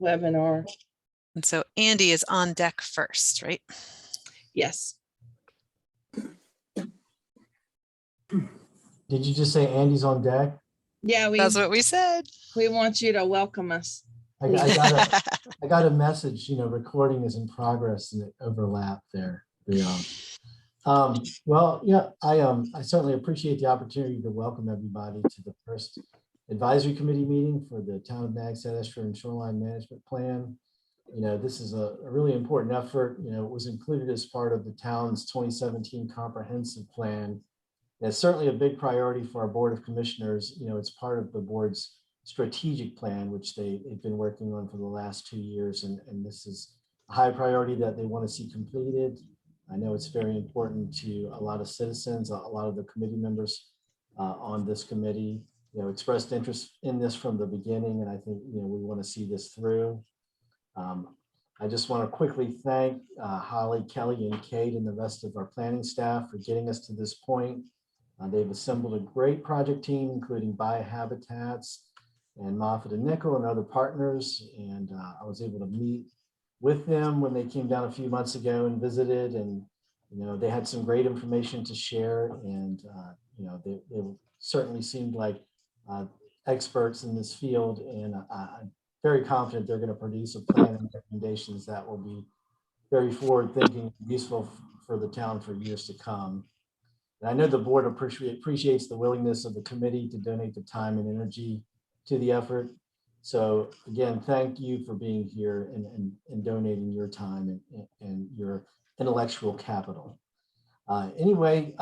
webinar. And so Andy is on deck first, right? Yes. Did you just say Andy's on deck? Yeah, That's what we said. we want you to welcome us. I got a message, recording is in progress and it overlapped there. Well, yeah, I certainly appreciate the opportunity to welcome everybody to the first advisory committee meeting for the Town of Nags Head Estuarine Shoreline Management Plan. This is a really important effort. It was included as part of the town's 2017 comprehensive plan. And it's certainly a big priority for our Board of Commissioners. It's part of the board's strategic plan, which they've been working on for the last 2 years. And this is a high priority that they want to see completed. I know it's very important to a lot of citizens, a lot of the committee members on this committee, expressed interest in this from the beginning. And I think, we want to see this through. I just want to quickly thank Holly, Kelly, and Kate and the rest of our planning staff for getting us to this point. They've assembled a great project team, including Biohabitats and Moffitt and Nickel and other partners. And I was able to meet with them when they came down a few months ago and visited, and they had some great information to share, and they certainly seemed like experts in this field, and I'm very confident they're going to produce a plan and recommendations that will be very forward-thinking, useful for the town for years to come. And I know the board appreciates the willingness of the committee to donate the time and energy to the effort. So again, thank you for being here and donating your time and your intellectual capital. Anyway,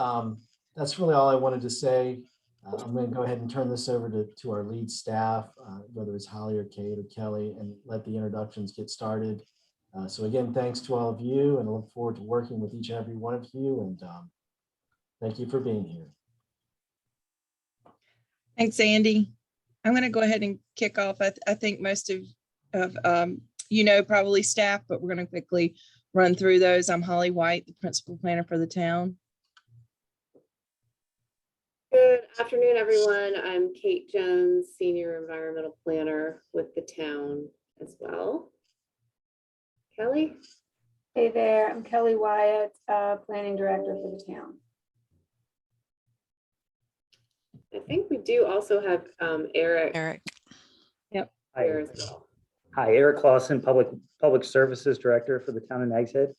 that's really all I wanted to say. I'm going to go ahead and turn this over to our lead staff, whether it's Holly or Kate or Kelly, and let the introductions get started. So again, thanks to all of you, and I look forward to working with each and every one of you. And thank you for being here. Thanks, Andy. I'm going to go ahead and kick off. I think most of probably staff, but we're going to quickly run through those. I'm Holly White, the principal planner for the town. Good afternoon, everyone. I'm Kate Jones, senior environmental planner with the town as well. Kelly? Hey there, I'm Kelly Wyatt, planning director for the town. I think we do also have Eric. Yep. Here as well. Hi, Eric Clausen, Public Services Director for the town of Nags Head.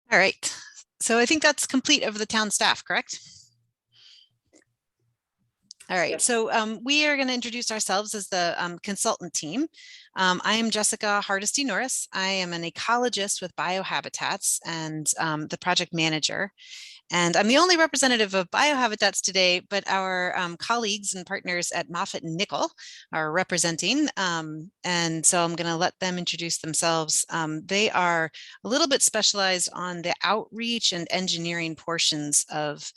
All right. So I think that's complete of the town staff, correct? All right, Yes. so we are going to introduce ourselves as the consultant team. I am Jessica Hardesty Norris. I am an ecologist with Biohabitats and the project manager. And I'm the only representative of Biohabitats today, but our colleagues and partners at Moffitt and Nickel are representing. And so I'm going to let them introduce themselves. They are a little bit specialized on the outreach and engineering portions of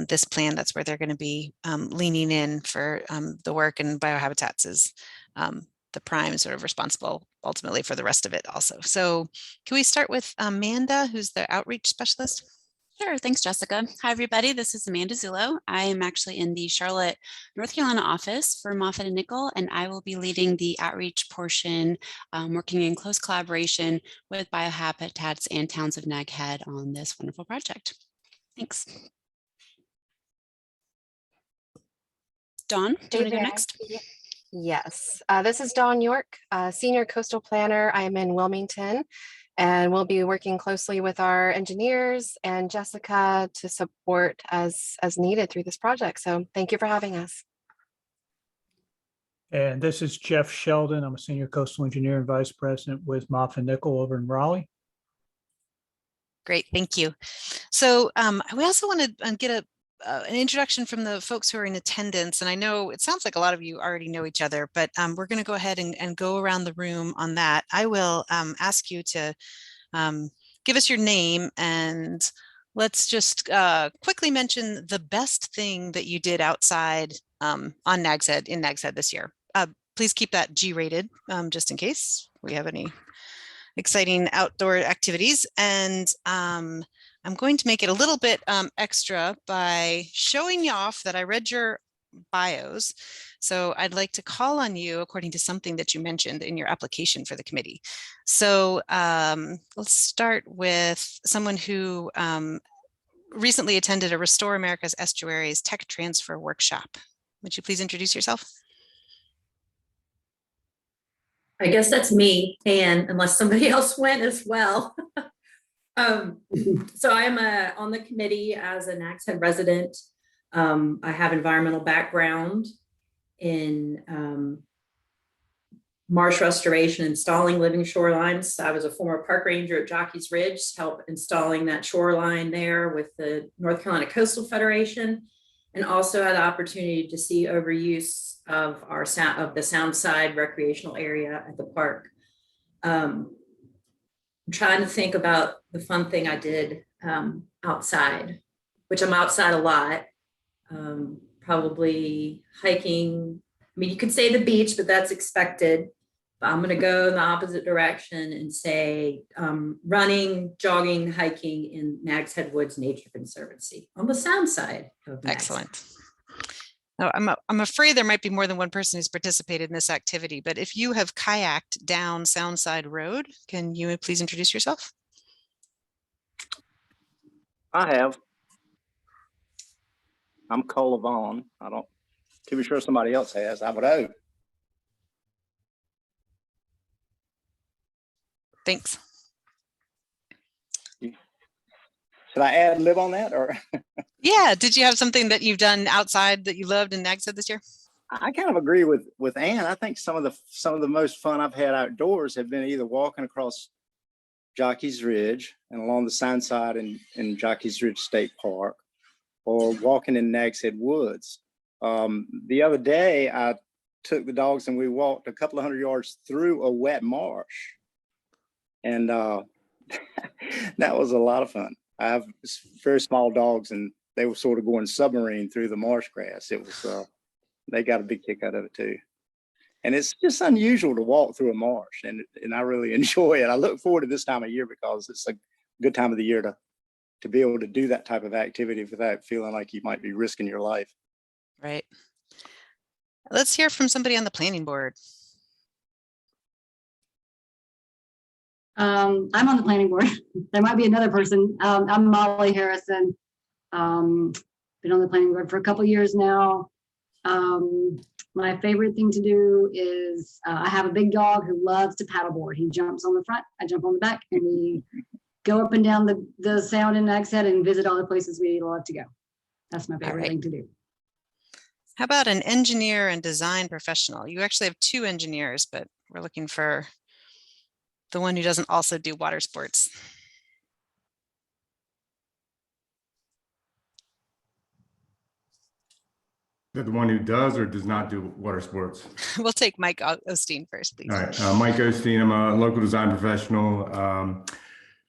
this plan. That's where they're going to be leaning in for the work, and Biohabitats is the prime sort of responsible ultimately for the rest of it also. So can we start with Amanda, who's the outreach specialist? Sure. Thanks, Jessica. Hi, everybody. This is Amanda Zullo. I am actually in the Charlotte, North Carolina office for Moffitt and Nickel, and I will be leading the outreach portion, working in close collaboration with Biohabitats and Towns of Nag Head on this wonderful project. Thanks. Dawn, do you want to go next? Yes, this is Dawn York, Senior Coastal Planner. I am in Wilmington, and we'll be working closely with our engineers and Jessica to support as needed through this project. So thank you for having us. And this is Jeff Sheldon. I'm a Senior Coastal Engineer and Vice President with Moffitt and Nickel over in Raleigh. Great, thank you. So we also want to get an introduction from the folks who are in attendance. And I know it sounds like a lot of you already know each other, but we're going to go ahead and go around the room on that. I will ask you to give us your name, and let's just quickly mention the best thing that you did outside on Nags Head, in Nags Head this year. Please keep that G-rated just in case we have any exciting outdoor activities. And I'm going to make it a little bit extra by showing you off that I read your bios. So I'd like to call on you according to something that you mentioned in your application for the committee. So let's start with someone who recently attended a Restore America's Estuaries Tech Transfer Workshop. Would you please introduce yourself? I guess that's me, and unless somebody else went as well. So I'm on the committee as a Nags Head resident. I have environmental background in marsh restoration, installing living shorelines. I was a former park ranger at Jockey's Ridge, helped installing that shoreline there with the North Carolina Coastal Federation, and also had the opportunity to see overuse of the Soundside recreational area at the park. I'm trying to think about the fun thing I did outside, which I'm outside a lot. Probably hiking. I mean, you could say the beach, but that's expected. But I'm going to go in the opposite direction and say running, jogging, hiking in Nags Head Woods Nature Conservancy on the Sound side of Nags. Excellent. Now, I'm afraid there might be more than one person who's participated in this activity, but if you have kayaked down Soundside Road, can you please introduce yourself? I have. I'm Cole Vaughn. I don't, to be sure somebody else has, I would hope. Thanks. Should I add live on that or? Yeah, did you have something that you've done outside that you loved in Nags Head this year? I kind of agree with Ann. I think some of the most fun I've had outdoors have been either walking across Jockey's Ridge and along the Soundside in Jockey's Ridge State Park, or walking in Nags Head Woods. The other day, I took the dogs and we walked a couple of 100 yards through a wet marsh. And that was a lot of fun. I have very small dogs and they were sort of going submarine through the marsh grass. It was, they got a big kick out of it too. And it's just unusual to walk through a marsh, and I really enjoy it. I look forward to this time of year because it's a good time of the year to be able to do that type of activity without feeling like you might be risking your life. Right. Let's hear from somebody on the planning board. I'm on the planning board. There might be another person. I'm Molly Harrison. Been on the planning board for a couple years now. My favorite thing to do is I have a big dog who loves to paddleboard. He jumps on the front, I jump on the back, and we go up and down the Sound in Nags Head and visit all the places we love to go. That's my favorite thing to do. How about an engineer and design professional? You actually have two engineers, but we're looking for the one who doesn't also do water sports. Is that the one who does or does not do water sports? We'll take Mike Osteen first, please. All right, Mike Osteen, I'm a local design professional.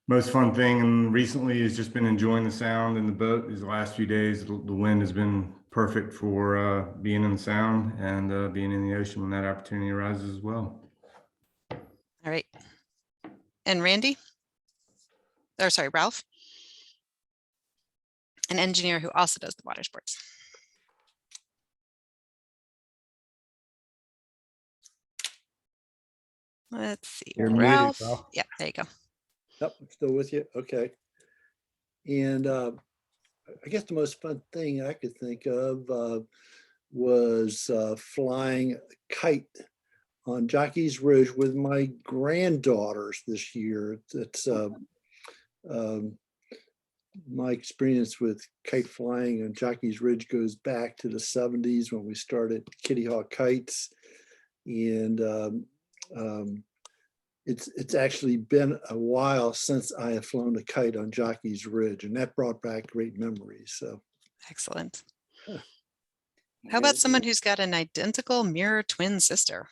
Most fun thing recently has just been enjoying the Sound in the boat. These last few days, the wind has been perfect for being in the Sound and being in the ocean when that opportunity arises as well. All right. And Randy? Or sorry, Ralph? An engineer who also does the water sports. Let's see. You're Ralph. muted, Ralph. Yeah, there you go. Yep, I'm still with you. Okay. And I guess the most fun thing I could think of was flying a kite on Jockey's Ridge with my granddaughters this year. It's my experience with kite flying on Jockey's Ridge goes back to the 70s when we started Kitty Hawk Kites. And it's actually been a while since I have flown a kite on Jockey's Ridge, and that brought back great memories. So excellent. How about someone who's got an identical mirror twin sister?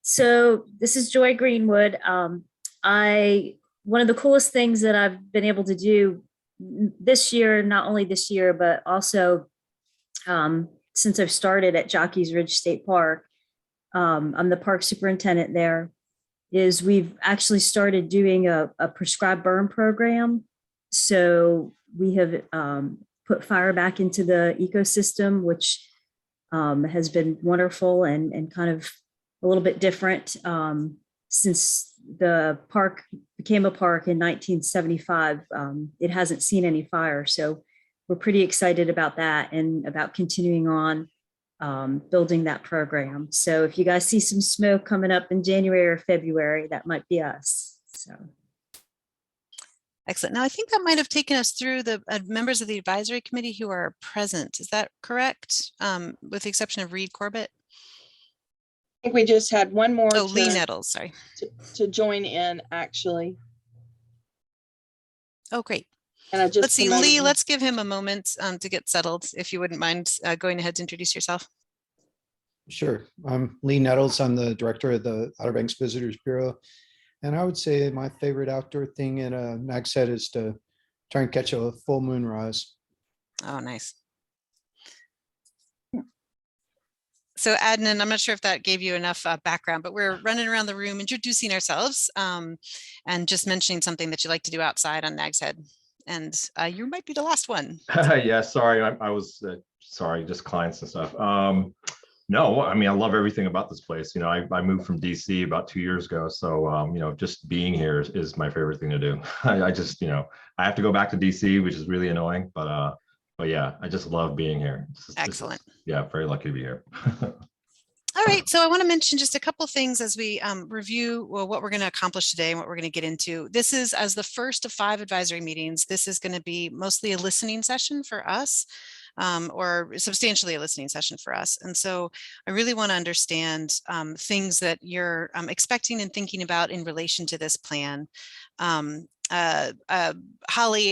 So this is Joy Greenwood. One of the coolest things that I've been able to do this year, not only this year, but also since I've started at Jockey's Ridge State Park, I'm the park superintendent there, is we've actually started doing a prescribed burn program. So we have put fire back into the ecosystem, which has been wonderful and kind of a little bit different since the park became a park in 1975. It hasn't seen any fire, so we're pretty excited about that and about continuing on building that program. So if you guys see some smoke coming up in January or February, that might be us. So. Excellent. Now, I think that might have taken us through the members of the advisory committee who are present. Is that correct? With the exception of Reed Corbett? I think we just had one more. Oh, Lee Nettles, sorry. To join in, actually. Oh, great. And I just let's see, Lee, let's give him a moment to get settled. If you wouldn't mind going ahead to introduce yourself. Sure. I'm Lee Nettles. I'm the director of the Outer Banks Visitors Bureau. And I would say my favorite outdoor thing in a Nags Head is to try and catch a full moon rise. Oh, nice. So Adnan, I'm not sure if that gave you enough background, but we're running around the room introducing ourselves and just mentioning something that you like to do outside on Nags Head. And you might be the last one. Yeah, sorry, I was sorry, just clients and stuff. No, I mean, I love everything about this place. You know, I moved from DC about 2 years ago. So, you know, just being here is my favorite thing to do. I just, you know, I have to go back to DC, which is really annoying, but yeah, I just love being here. Excellent. Yeah, very lucky to be here. All right, so I want to mention just a couple things as we review what we're going to accomplish today and what we're going to get into. This is, as the first of 5 advisory meetings, this is going to be mostly a listening session for us. Or substantially a listening session for us. And so I really want to understand things that you're expecting and thinking about in relation to this plan. Holly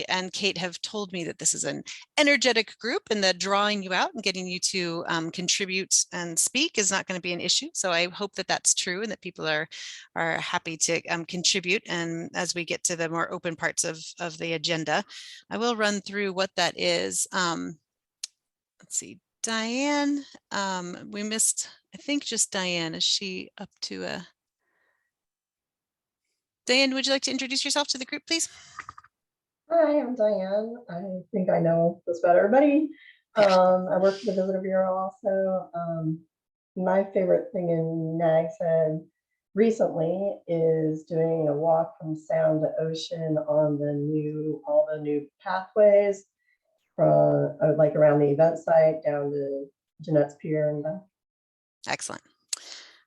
and Kate have told me that this is an energetic group and that drawing you out and getting you to contribute and speak is not going to be an issue. So I hope that that's true and that people are happy to contribute. And as we get to the more open parts of the agenda, I will run through what that is. Let's see, Diane, we missed, I think just Diane. Is she up to a? Diane, would you like to introduce yourself to the group, please? Hi, I'm Diane. I think I know just about everybody. I work for the Visitor Bureau also. My favorite thing in Nags Head recently is doing a walk from Sound to Ocean on all the new pathways from like around the event site down to Jeanette's Pier and back. Excellent.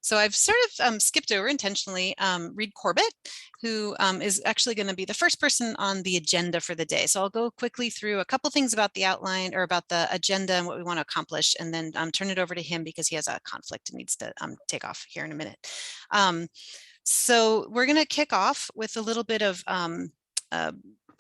So I've sort of skipped over intentionally Reed Corbett, who is actually going to be the first person on the agenda for the day. So I'll go quickly through a couple things about the outline or about the agenda and what we want to accomplish, and then turn it over to him because he has a conflict and needs to take off here in a minute. So we're going to kick off with a little bit of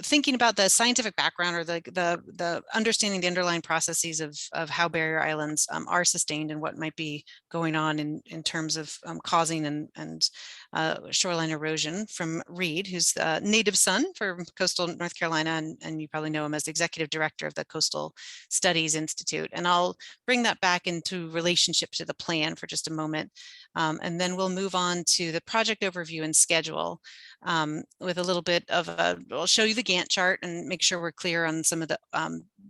thinking about the scientific background or the understanding the underlying processes of how barrier islands are sustained and what might be going on in terms of causing and shoreline erosion from Reed, who's the native son for coastal North Carolina, and you probably know him as the executive director of the Coastal Studies Institute. And I'll bring that back into relationship to the plan for just a moment. And then we'll move on to the project overview and schedule with a little bit of I'll show you the Gantt chart and make sure we're clear on some of the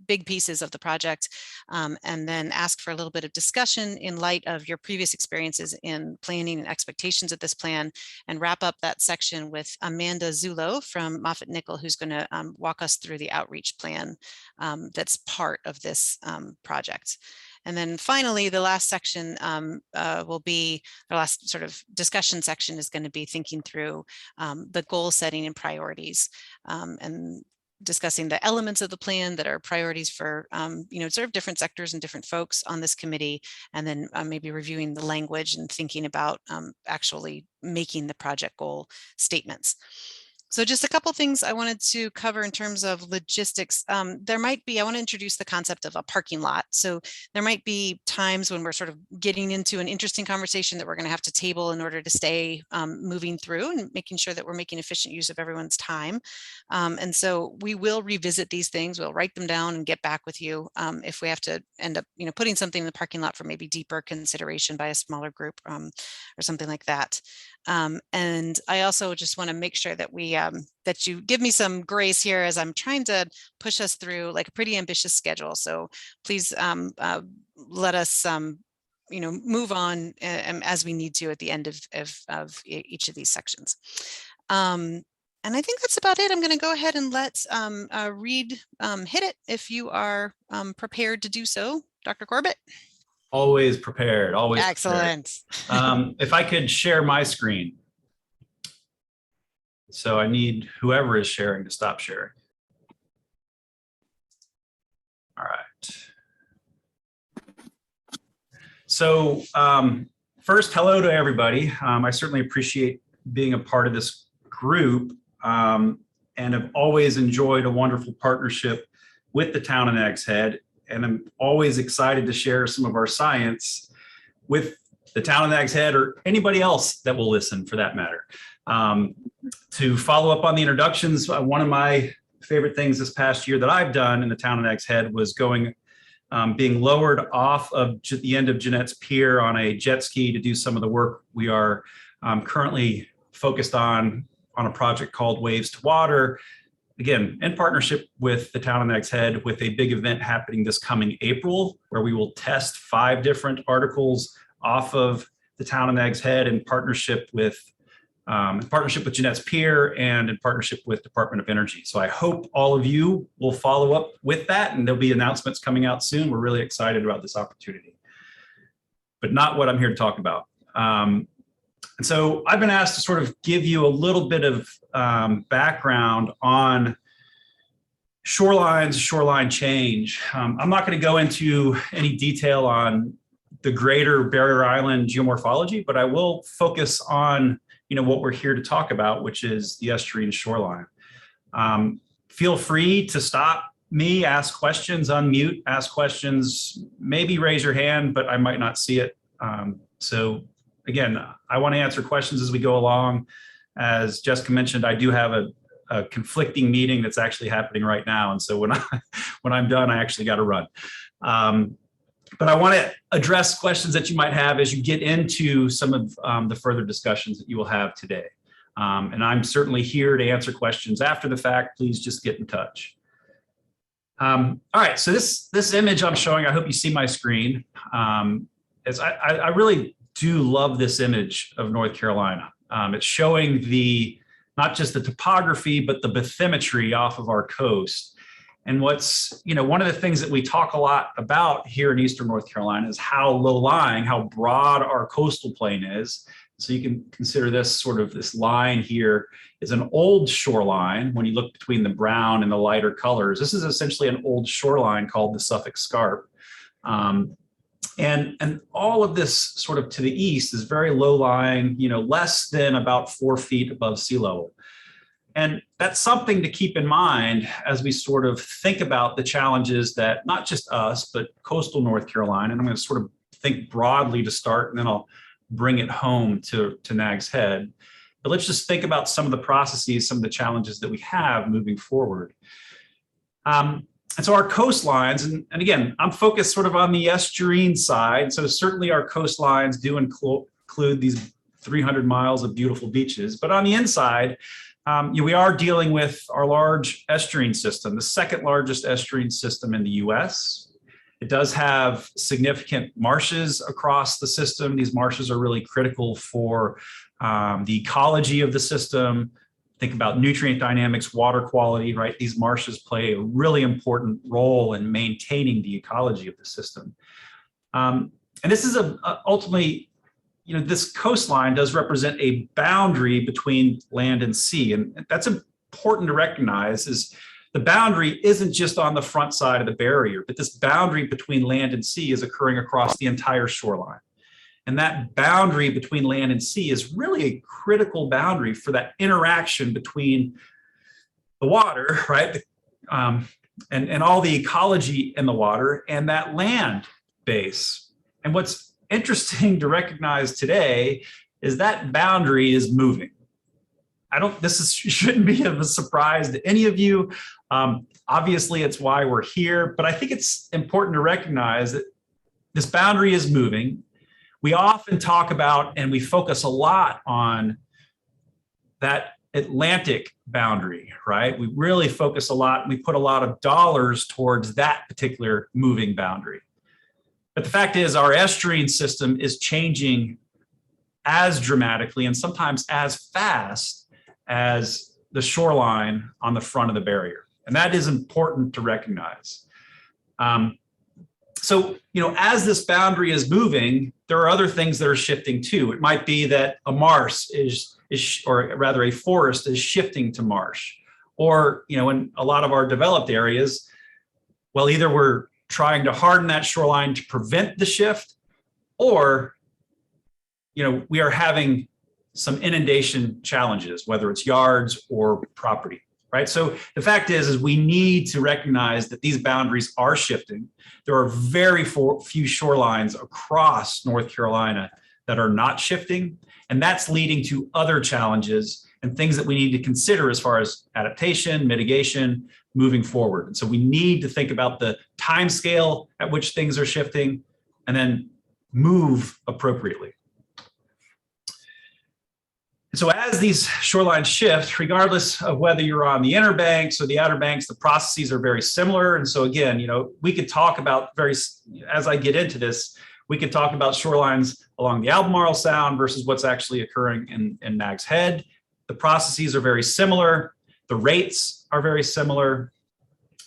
big pieces of the project, and then ask for a little bit of discussion in light of your previous experiences in planning and expectations of this plan, and wrap up that section with Amanda Zullo from Moffitt Nickel, who's going to walk us through the outreach plan that's part of this project. And then finally, the last section will be, the last sort of discussion section is going to be thinking through the goal setting and priorities, and discussing the elements of the plan that are priorities for, you know, sort of different sectors and different folks on this committee, and then maybe reviewing the language and thinking about actually making the project goal statements. So just a couple things I wanted to cover in terms of logistics. There might be, I want to introduce the concept of a parking lot. So there might be times when we're sort of getting into an interesting conversation that we're going to have to table in order to stay moving through and making sure that we're making efficient use of everyone's time. And so we will revisit these things. We'll write them down and get back with you if we have to end up, you know, putting something in the parking lot for maybe deeper consideration by a smaller group or something like that. And I also just want to make sure that we that you give me some grace here as I'm trying to push us through like a pretty ambitious schedule. So please let us move on as we need to at the end of each of these sections. And I think that's about it. I'm going to go ahead and let Reed hit it if you are prepared to do so, Dr. Corbett. Always prepared, always excellent. Prepared. If I could share my screen. So I need whoever is sharing to stop sharing. All right. So first, hello to everybody. I certainly appreciate being a part of this group and have always enjoyed a wonderful partnership with the town of Nags Head. And I'm always excited to share some of our science with the town of Nags Head or anybody else that will listen for that matter. To follow up on the introductions, one of my favorite things this past year that I've done in the town of Nags Head was being lowered off of the end of Jeanette's Pier on a jet ski to do some of the work we are currently focused on a project called Waves to Water. Again, in partnership with the town of Nags Head, with a big event happening this coming April, where we will test 5 different articles off of the town of Nags Head in partnership with Jeanette's Pier and in partnership with Department of Energy. So I hope all of you will follow up with that, and there'll be announcements coming out soon. We're really excited about this opportunity, but not what I'm here to talk about. And so I've been asked to sort of give you a little bit of background on shoreline change. I'm not going to go into any detail on the greater Barrier Island geomorphology, but I will focus on what we're here to talk about, which is the estuarine shoreline. Feel free to stop me, ask questions, unmute, ask questions, maybe raise your hand, but I might not see it. So again, I want to answer questions as we go along. As Jessica mentioned, I do have a conflicting meeting that's actually happening right now. And so when I'm done, I actually got to run. But I want to address questions that you might have as you get into some of the further discussions that you will have today. And I'm certainly here to answer questions after the fact. Please just get in touch. All right, so this image I'm showing, I hope you see my screen. As I really do love this image of North Carolina. It's showing not just the topography, but the bathymetry off of our coast. And what's, one of the things that we talk a lot about here in Eastern North Carolina is how low-lying, how broad our coastal plain is. So you can consider this line here is an old shoreline. When you look between the brown and the lighter colors, this is essentially an old shoreline called the Suffolk Scarp. And all of this sort of to the east is very low-lying, less than about 4 feet above sea level. And that's something to keep in mind as we sort of think about the challenges that not just us, but coastal North Carolina, and I'm going to sort of think broadly to start, and then I'll bring it home to Nags Head. But let's just think about some of the processes, some of the challenges that we have moving forward. And so our coastlines, and again, I'm focused sort of on the estuarine side. So certainly our coastlines do include these 300 miles of beautiful beaches, but on the inside, we are dealing with our large estuarine system, the second largest estuarine system in the US. It does have significant marshes across the system. These marshes are really critical for the ecology of the system. Think about nutrient dynamics, water quality, right? These marshes play a really important role in maintaining the ecology of the system. And this is ultimately, this coastline does represent a boundary between land and sea. And that's important to recognize is the boundary isn't just on the front side of the barrier, but this boundary between land and sea is occurring across the entire shoreline. And that boundary between land and sea is really a critical boundary for that interaction between the water, right? And all the ecology in the water and that land base. And what's interesting to recognize today is that boundary is moving. Shouldn't be of a surprise to any of you. Obviously, it's why we're here, but I think it's important to recognize that this boundary is moving. We often talk about and we focus a lot on that Atlantic boundary, right? We really focus a lot, we put a lot of dollars towards that particular moving boundary. But the fact is our estuarine system is changing as dramatically and sometimes as fast as the shoreline on the front of the barrier. And that is important to recognize. So, as this boundary is moving, there are other things that are shifting too. It might be that a marsh or rather a forest is shifting to marsh. Or, in a lot of our developed areas, well, either we're trying to harden that shoreline to prevent the shift, or, we are having some inundation challenges, whether it's yards or property. Right. So the fact is we need to recognize that these boundaries are shifting. There are very few shorelines across North Carolina that are not shifting. And that's leading to other challenges and things that we need to consider as far as adaptation, mitigation, moving forward. And so we need to think about the time scale at which things are shifting and then move appropriately. So as these shorelines shift, regardless of whether you're on the inner banks or the outer banks, the processes are very similar. And so again, we could talk about as I get into this, we could talk about shorelines along the Albemarle Sound versus what's actually occurring in Nags Head. The processes are very similar. The rates are very similar.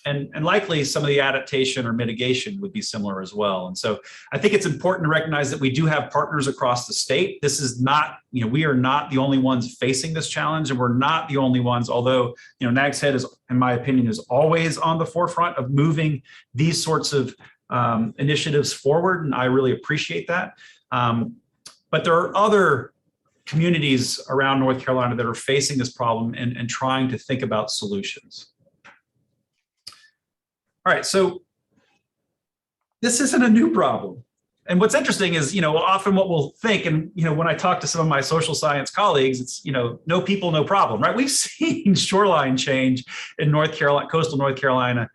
And likely some of the adaptation or mitigation would be similar as well. And so I think it's important to recognize that we do have partners across the state. This is not, we are not the only ones facing this challenge, and we're not the only ones, although, Nags Head is, in my opinion, is always on the forefront of moving these sorts of initiatives forward. And I really appreciate that. But there are other communities around North Carolina that are facing this problem and trying to think about solutions. All right, so this isn't a new problem. And what's interesting is, often what we'll think, and, when I talk to some of my social science colleagues, it's, no people, no problem, right? We've seen shoreline change in North Carolina, coastal North Carolina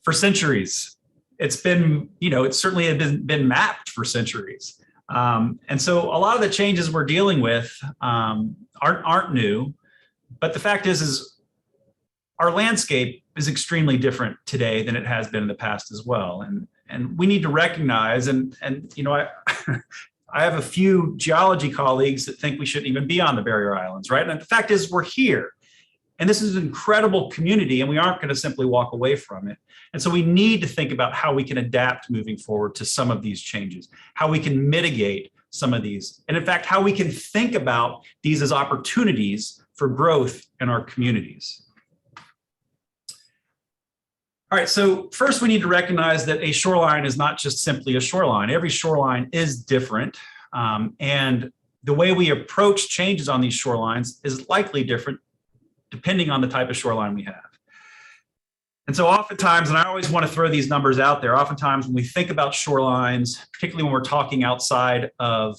for centuries. It's been, it's certainly been mapped for centuries. And so a lot of the changes we're dealing with aren't new, but the fact is our landscape is extremely different today than it has been in the past as well. And we need to recognize, I have a few geology colleagues that think we shouldn't even be on the barrier islands, right? And the fact is we're here. And this is an incredible community, and we aren't going to simply walk away from it. And so we need to think about how we can adapt moving forward to some of these changes, how we can mitigate some of these, and in fact, how we can think about these as opportunities for growth in our communities. All right, so first we need to recognize that a shoreline is not just simply a shoreline. Every shoreline is different, and the way we approach changes on these shorelines is likely different depending on the type of shoreline we have. And so oftentimes, and I always want to throw these numbers out there, oftentimes when we think about shorelines, particularly when we're talking outside of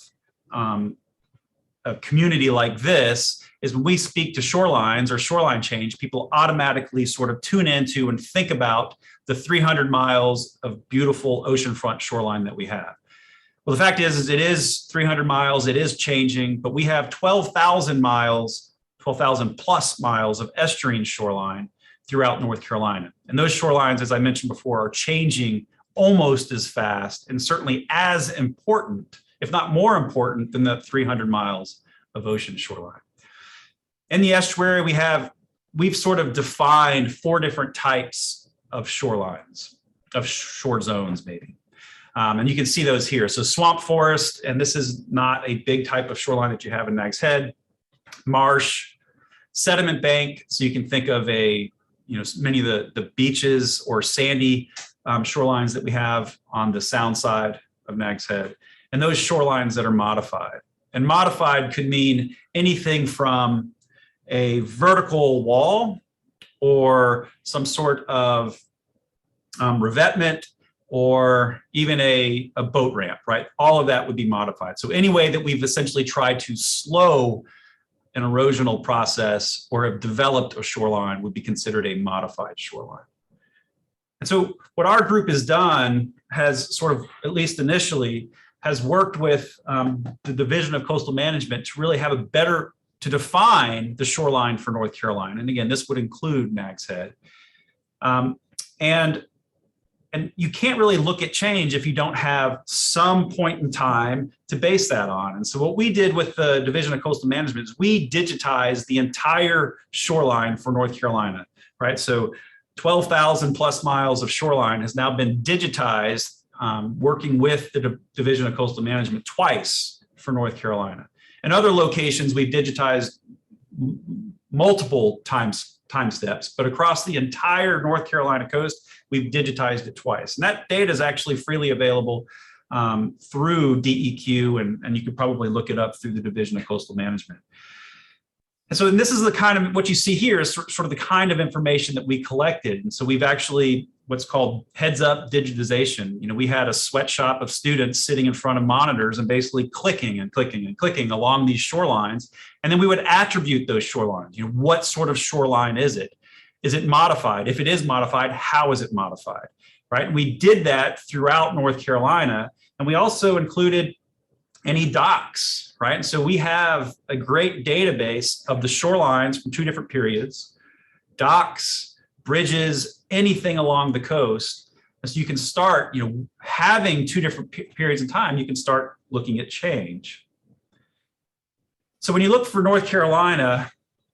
a community like this, is when we speak to shorelines or shoreline change, people automatically sort of tune into and think about the 300 miles of beautiful oceanfront shoreline that we have. Well, the fact is it is 300 miles, it is changing, but we have 12,000 miles, 12,000 plus miles of estuarine shoreline throughout North Carolina. And those shorelines, as I mentioned before, are changing almost as fast and certainly as important, if not more important, than the 300 miles of ocean shoreline. In the estuary, we've sort of defined 4 different types of shorelines, of shore zones maybe. And you can see those here. So swamp forest, and this is not a big type of shoreline that you have in Nags Head. Marsh, sediment bank, so you can think of many of the beaches or sandy shorelines that we have on the sound side of Nags Head, and those shorelines that are modified. And modified could mean anything from a vertical wall or some sort of revetment or even a boat ramp, right? All of that would be modified. So any way that we've essentially tried to slow an erosional process or have developed a shoreline would be considered a modified shoreline. And so what our group has done has sort of, at least initially, has worked with the Division of Coastal Management to really have a better to define the shoreline for North Carolina. And again, this would include Nags Head. And you can't really look at change if you don't have some point in time to base that on. And so what we did with the Division of Coastal Management is we digitized the entire shoreline for North Carolina, right? So 12,000 plus miles of shoreline has now been digitized, working with the Division of Coastal Management twice for North Carolina. And other locations we've digitized multiple time steps, but across the entire North Carolina coast, we've digitized it twice. And that data is actually freely available through DEQ, and you could probably look it up through the Division of Coastal Management. And so this is the kind of, what you see here is sort of the kind of information that we collected. And so we've actually, what's called heads up digitization. You know, we had a sweatshop of students sitting in front of monitors and basically clicking and clicking and clicking along these shorelines. And then we would attribute those shorelines. You know, what sort of shoreline is it? Is it modified? If it is modified, how is it modified? Right? We did that throughout North Carolina. And we also included any docks, right? And so we have a great database of the shorelines from 2 different periods, docks, bridges, anything along the coast. And so you can start, you know, having 2 different periods in time, you can start looking at change. So when you look for North Carolina,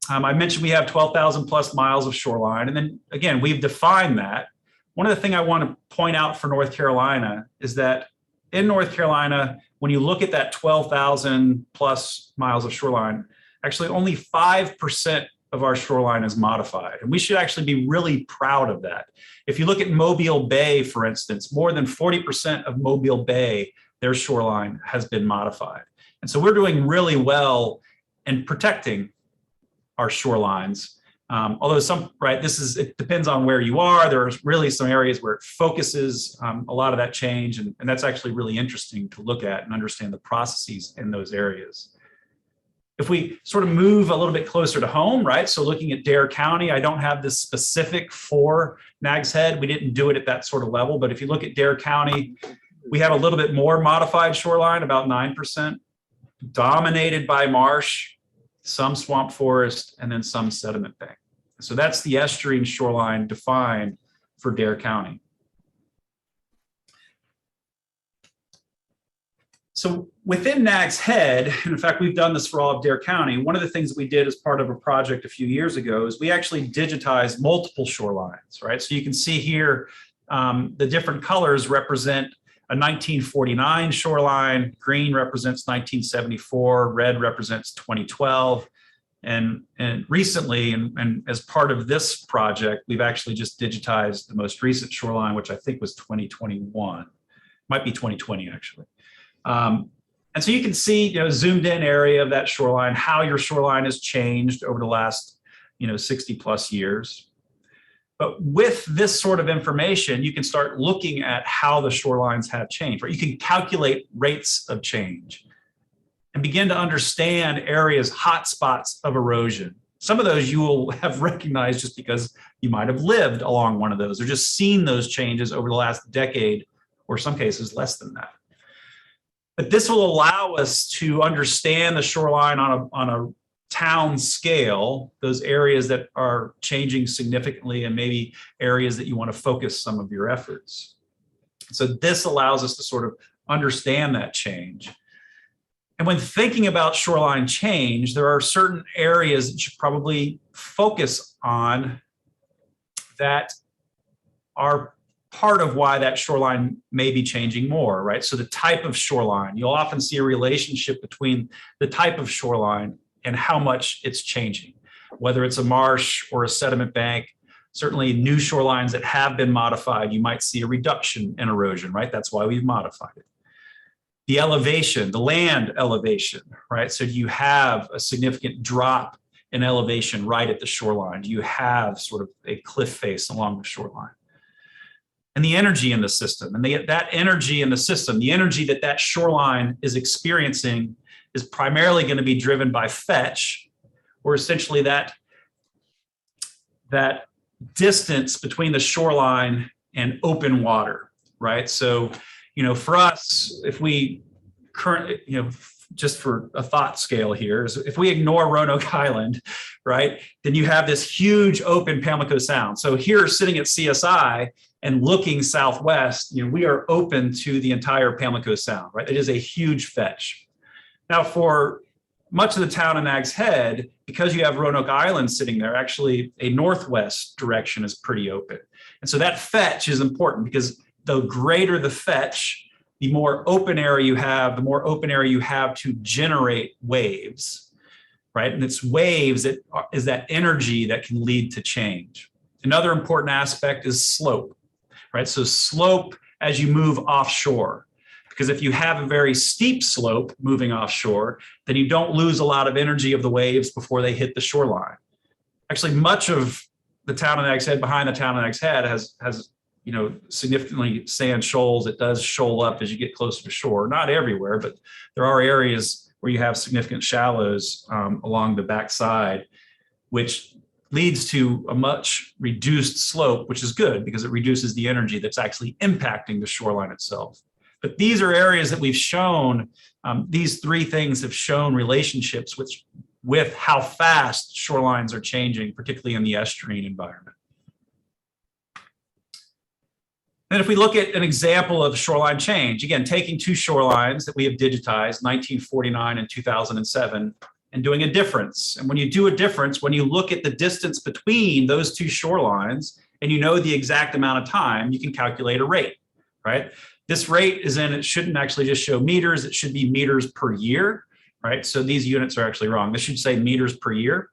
I mentioned we have 12,000 plus miles of shoreline. And then again, we've defined that. One of the things I want to point out for North Carolina is that in North Carolina, when you look at that 12,000 plus miles of shoreline, actually only 5% of our shoreline is modified. And we should actually be really proud of that. If you look at Mobile Bay, for instance, more than 40% of Mobile Bay, their shoreline has been modified. And so we're doing really well in protecting our shorelines. Although it depends on where you are. There's really some areas where it focuses a lot of that change. And that's actually really interesting to look at and understand the processes in those areas. If we sort of move a little bit closer to home, right? So looking at Dare County, I don't have this specific for Nags Head. We didn't do it at that sort of level. But if you look at Dare County, we have a little bit more modified shoreline, about 9%, dominated by marsh, some swamp forest, and then some sediment bank. So that's the estuarine shoreline defined for Dare County. So within Nags Head, and in fact, we've done this for all of Dare County, one of the things we did as part of a project a few years ago is we actually digitized multiple shorelines, right? So you can see here, the different colors represent a 1949 shoreline, green represents 1974, red represents 2012. And recently, and as part of this project, we've actually just digitized the most recent shoreline, which I think was 2021, might be 2020 actually. And so you can see, you know, zoomed in area of that shoreline, how your shoreline has changed over the last, 60 plus years. But with this sort of information, you can start looking at how the shorelines have changed, right? You can calculate rates of change and begin to understand areas, hotspots of erosion. Some of those you will have recognized just because you might have lived along one of those or just seen those changes over the last decade, or some cases less than that. But this will allow us to understand the shoreline on a town scale, those areas that are changing significantly and maybe areas that you want to focus some of your efforts. So this allows us to sort of understand that change. And when thinking about shoreline change, there are certain areas that you should probably focus on that are part of why that shoreline may be changing more, right? So the type of shoreline, you'll often see a relationship between the type of shoreline and how much it's changing, whether it's a marsh or a sediment bank. Certainly new shorelines that have been modified, you might see a reduction in erosion, right? That's why we've modified it. The elevation, the land elevation, right? So do you have a significant drop in elevation right at the shoreline? Do you have sort of a cliff face along the shoreline? And the energy in the system, and that energy in the system, the energy that shoreline is experiencing is primarily going to be driven by fetch, or essentially that distance between the shoreline and open water, right? So, for us, if we just for a thought scale here, is if we ignore Roanoke Island, right, then you have this huge open Pamlico Sound. So here, sitting at CSI and looking southwest, we are open to the entire Pamlico Sound, right? It is a huge fetch. Now, for much of the town of Nags Head, because you have Roanoke Island sitting there, actually a northwest direction is pretty open. And so that fetch is important, because the greater the fetch, the more open area you have, the more open area you have to generate waves, right? And it's waves that is that energy that can lead to change. Another important aspect is slope, right? So slope as you move offshore, because if you have a very steep slope moving offshore, then you don't lose a lot of energy of the waves before they hit the shoreline. Actually, much of the town of Nags Head, behind the town of Nags Head, has significantly sand shoals. It does shoal up as you get closer to shore. Not everywhere, but there are areas where you have significant shallows along the backside, which leads to a much reduced slope, which is good because it reduces the energy that's actually impacting the shoreline itself. But these are areas that we've shown, these three things have shown relationships with how fast shorelines are changing, particularly in the estuarine environment. And if we look at an example of shoreline change, again, taking two shorelines that we have digitized, 1949 and 2007, and doing a difference. And when you do a difference, when you look at the distance between those two shorelines and you know the exact amount of time, you can calculate a rate, right? This rate is it shouldn't actually just show meters, it should be meters per year, right? So these units are actually wrong. This should say meters per year.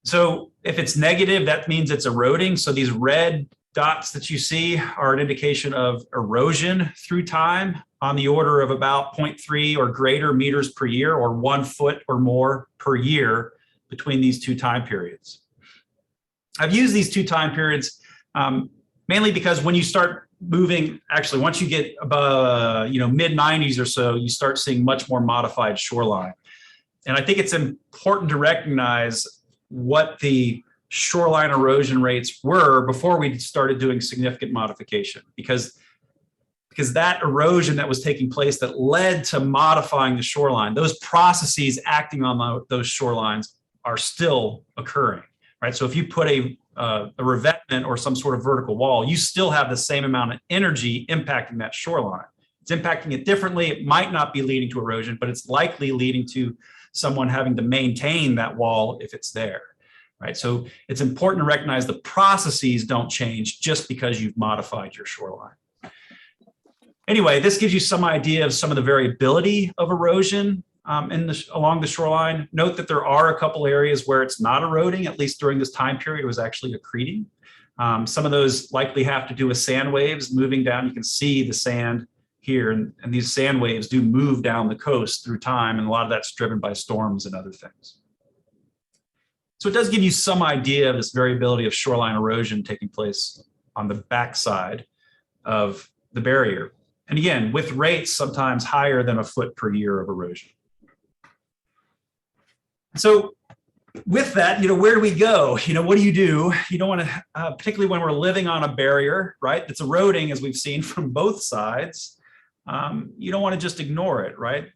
So if it's negative, that means it's eroding. So these red dots that you see are an indication of erosion through time on the order of about 0.3 or greater meters per year, or 1 foot or more per year between these two time periods. I've used these two time periods mainly because when you start moving, actually, once you get above, mid 90s or so, you start seeing much more modified shoreline. And I think it's important to recognize what the shoreline erosion rates were before we started doing significant modification, because that erosion that was taking place that led to modifying the shoreline, those processes acting on those shorelines are still occurring, right? So if you put a revetment or some sort of vertical wall, you still have the same amount of energy impacting that shoreline. It's impacting it differently. It might not be leading to erosion, but it's likely leading to someone having to maintain that wall if it's there, right? So it's important to recognize the processes don't change just because you've modified your shoreline. Anyway, this gives you some idea of some of the variability of erosion along the shoreline. Note that there are a couple areas where it's not eroding, at least during this time period, it was actually accreting. Some of those likely have to do with sand waves moving down. You can see the sand here, and these sand waves do move down the coast through time, and a lot of that's driven by storms and other things. So it does give you some idea of this variability of shoreline erosion taking place on the backside of the barrier. And again, with rates sometimes higher than 1 foot per year of erosion. So with that, where do we go? What do? You don't want to, particularly when we're living on a barrier, right, that's eroding, as we've seen from both sides, you don't want to just ignore it, right?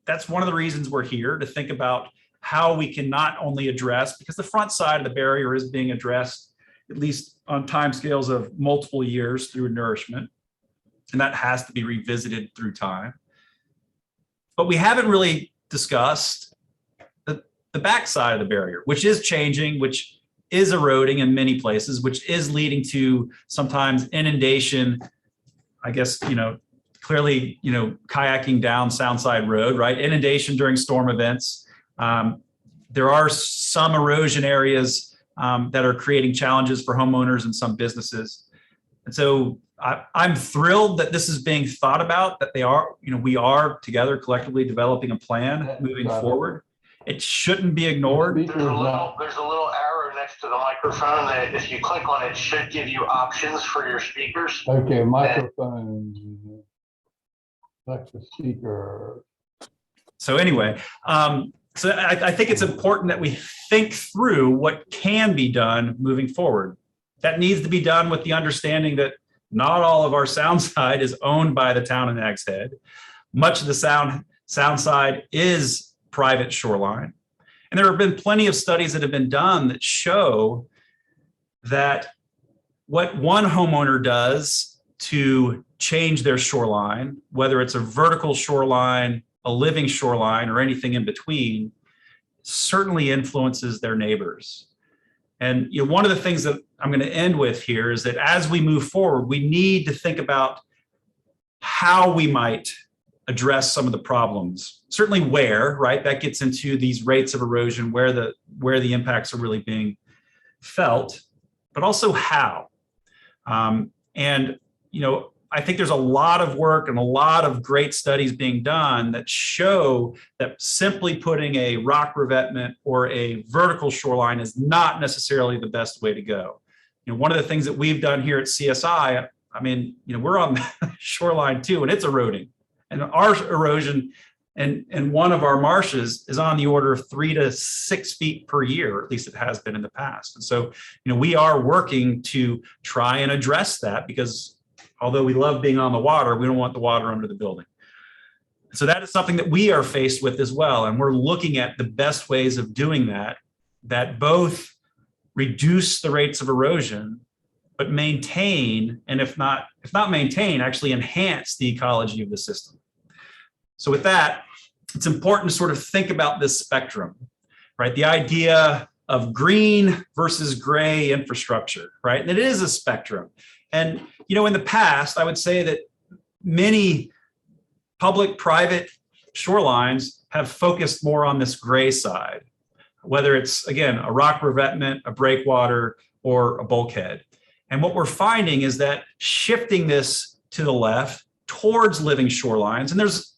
That's one of the reasons we're here, to think about how we can not only address, because the front side of the barrier is being addressed, at least on timescales of multiple years through nourishment, and that has to be revisited through time. But we haven't really discussed the backside of the barrier, which is changing, which is eroding in many places, which is leading to sometimes inundation. I guess, clearly, kayaking down Soundside Road, right? Inundation during storm events. There are some erosion areas that are creating challenges for homeowners and some businesses. And so I'm thrilled that this is being thought about, that we are together collectively developing a plan moving forward. It shouldn't be ignored. There's a little arrow next to the microphone that if you click on it, should give you options for your speakers. Okay, microphone. Select the speaker. So anyway, so I think it's important that we think through what can be done moving forward. That needs to be done with the understanding that not all of our sound side is owned by the town of Nags Head. Much of the sound Soundside is private shoreline. And there have been plenty of studies that have been done that show that what one homeowner does to change their shoreline, whether it's a vertical shoreline, a living shoreline, or anything in between, certainly influences their neighbors. And one of the things that I'm going to end with here is that as we move forward, we need to think about how we might address some of the problems. Certainly where, right? That gets into these rates of erosion, where the impacts are really being felt, but also how. I think there's a lot of work and a lot of great studies being done that show that simply putting a rock revetment or a vertical shoreline is not necessarily the best way to go. One of the things that we've done here at CSI, we're on the shoreline too, and it's eroding. And our erosion in one of our marshes is on the order of 3 to 6 feet per year, at least it has been in the past. And so, we are working to try and address that, because although we love being on the water, we don't want the water under the building. So that is something that we are faced with as well. And we're looking at the best ways of doing that both reduce the rates of erosion, but maintain, and if not maintain, actually enhance the ecology of the system. So with that, it's important to sort of think about this spectrum, right? The idea of green versus gray infrastructure, right? And it is a spectrum. And, in the past, I would say that many public-private shorelines have focused more on this gray side, whether it's, again, a rock revetment, a breakwater, or a bulkhead. And what we're finding is that shifting this to the left towards living shorelines, and there's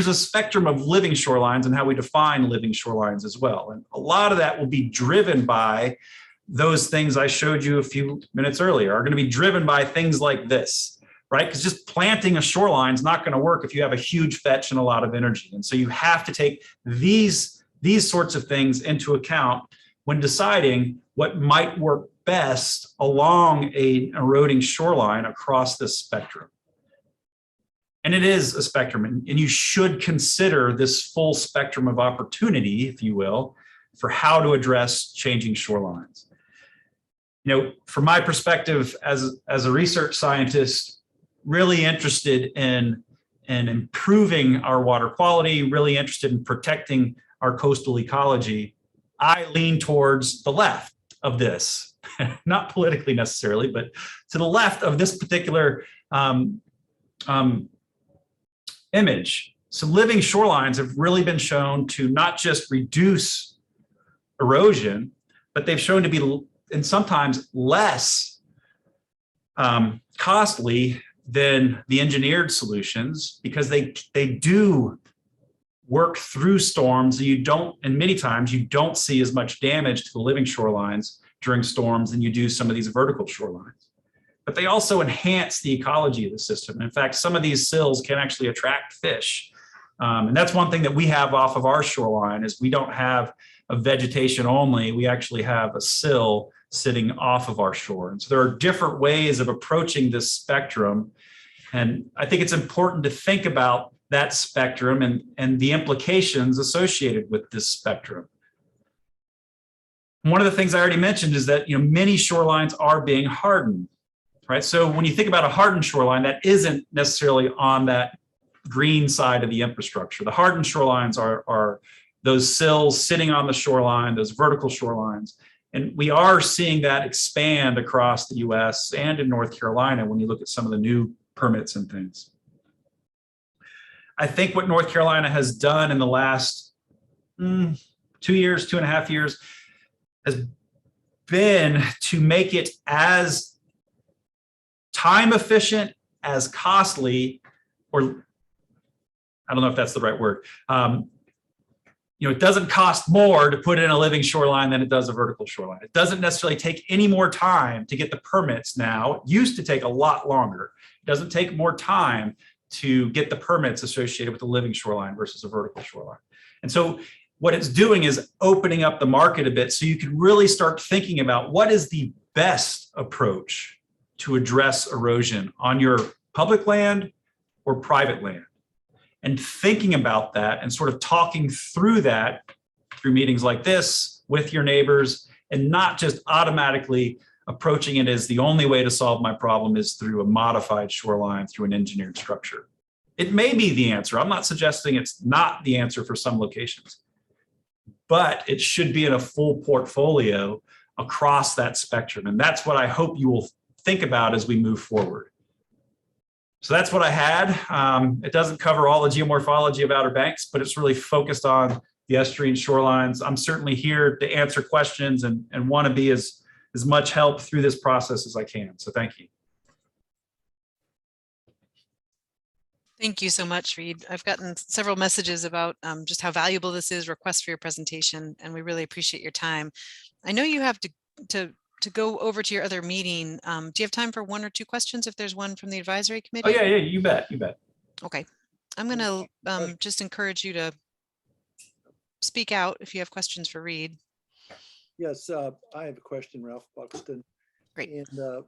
a spectrum of living shorelines and how we define living shorelines as well. And a lot of that will be driven by those things I showed you a few minutes earlier, are going to be driven by things like this, right? Because just planting a shoreline is not going to work if you have a huge fetch and a lot of energy. And so you have to take these sorts of things into account when deciding what might work best along an eroding shoreline across this spectrum. And it is a spectrum, and you should consider this full spectrum of opportunity, if you will, for how to address changing shorelines. From my perspective as a research scientist, really interested in improving our water quality, really interested in protecting our coastal ecology, I lean towards the left of this, not politically necessarily, but to the left of this particular image. So living shorelines have really been shown to not just reduce erosion, but they've shown to be, and sometimes less costly than the engineered solutions, because they do work through storms. And many times you don't see as much damage to the living shorelines during storms than you do some of these vertical shorelines. But they also enhance the ecology of the system. In fact, some of these sills can actually attract fish. And that's one thing that we have off of our shoreline, is we don't have a vegetation only, we actually have a sill sitting off of our shore. And so there are different ways of approaching this spectrum. And I think it's important to think about that spectrum and the implications associated with this spectrum. One of the things I already mentioned is that many shorelines are being hardened, right? So when you think about a hardened shoreline, that isn't necessarily on that green side of the infrastructure. The hardened shorelines are those sills sitting on the shoreline, those vertical shorelines. And we are seeing that expand across the US and in North Carolina when you look at some of the new permits and things. I think what North Carolina has done in the last 2 years, 2.5 years, has been to make it as time efficient, as costly, or I don't know if that's the right word. It doesn't cost more to put in a living shoreline than it does a vertical shoreline. It doesn't necessarily take any more time to get the permits now. It used to take a lot longer. It doesn't take more time to get the permits associated with a living shoreline versus a vertical shoreline. And so what it's doing is opening up the market a bit, so you can really start thinking about what is the best approach to address erosion on your public land or private land. and thinking about that and sort of talking through that through meetings like this with your neighbors, and not just automatically approaching it as the only way to solve my problem is through a modified shoreline through an engineered structure. It may be the answer. I'm not suggesting it's not the answer for some locations, but it should be in a full portfolio across that spectrum. And that's what I hope you will think about as we move forward. So that's what I had. It doesn't cover all the geomorphology of Outer Banks, but it's really focused on the estuarine shorelines. I'm certainly here to answer questions and want to be as much help through this process as I can. So thank you. Thank you so much, Reed. I've gotten several messages about just how valuable this is, requests for your presentation, and we really appreciate your time. I know you have to go over to your other meeting. Do you have time for one or two questions if there's one from the advisory committee? Oh, yeah, you bet, you bet. Okay. I'm going to just encourage you to speak out if you have questions for Reed. Yes, I have a question, Ralph Buxton. Great. And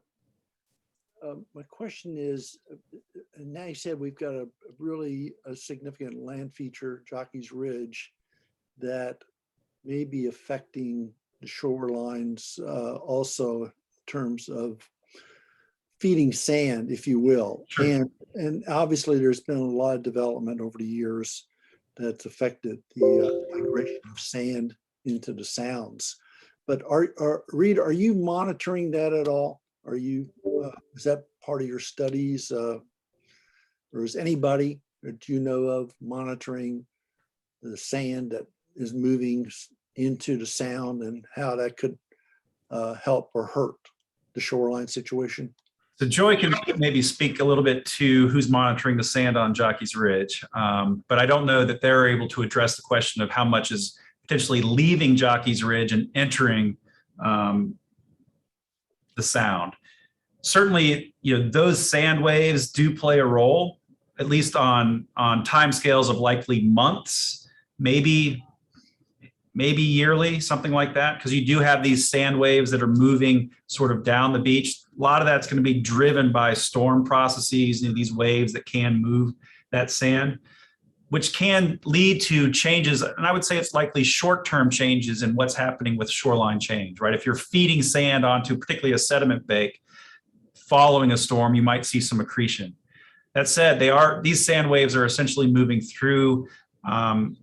my question is, now you said we've got a really significant land feature, Jockey's Ridge, that may be affecting the shorelines also in terms of feeding sand, if you will. Sure. And obviously there's been a lot of development over the years that's affected the migration of sand into the sounds. But Reed, are you monitoring that at all? Are you, is that part of your studies? Or is anybody that you know of monitoring the sand that is moving into the sound and how that could help or hurt the shoreline situation? So Joy can maybe speak a little bit to who's monitoring the sand on Jockey's Ridge, but I don't know that they're able to address the question of how much is potentially leaving Jockey's Ridge and entering the sound. Certainly, those sand waves do play a role, at least on timescales of likely months, maybe yearly, something like that, because you do have these sand waves that are moving sort of down the beach. A lot of that's going to be driven by storm processes, these waves that can move that sand, which can lead to changes. And I would say it's likely short-term changes in what's happening with shoreline change, right? If you're feeding sand onto particularly a sediment bank following a storm, you might see some accretion. That said, these sand waves are essentially moving through.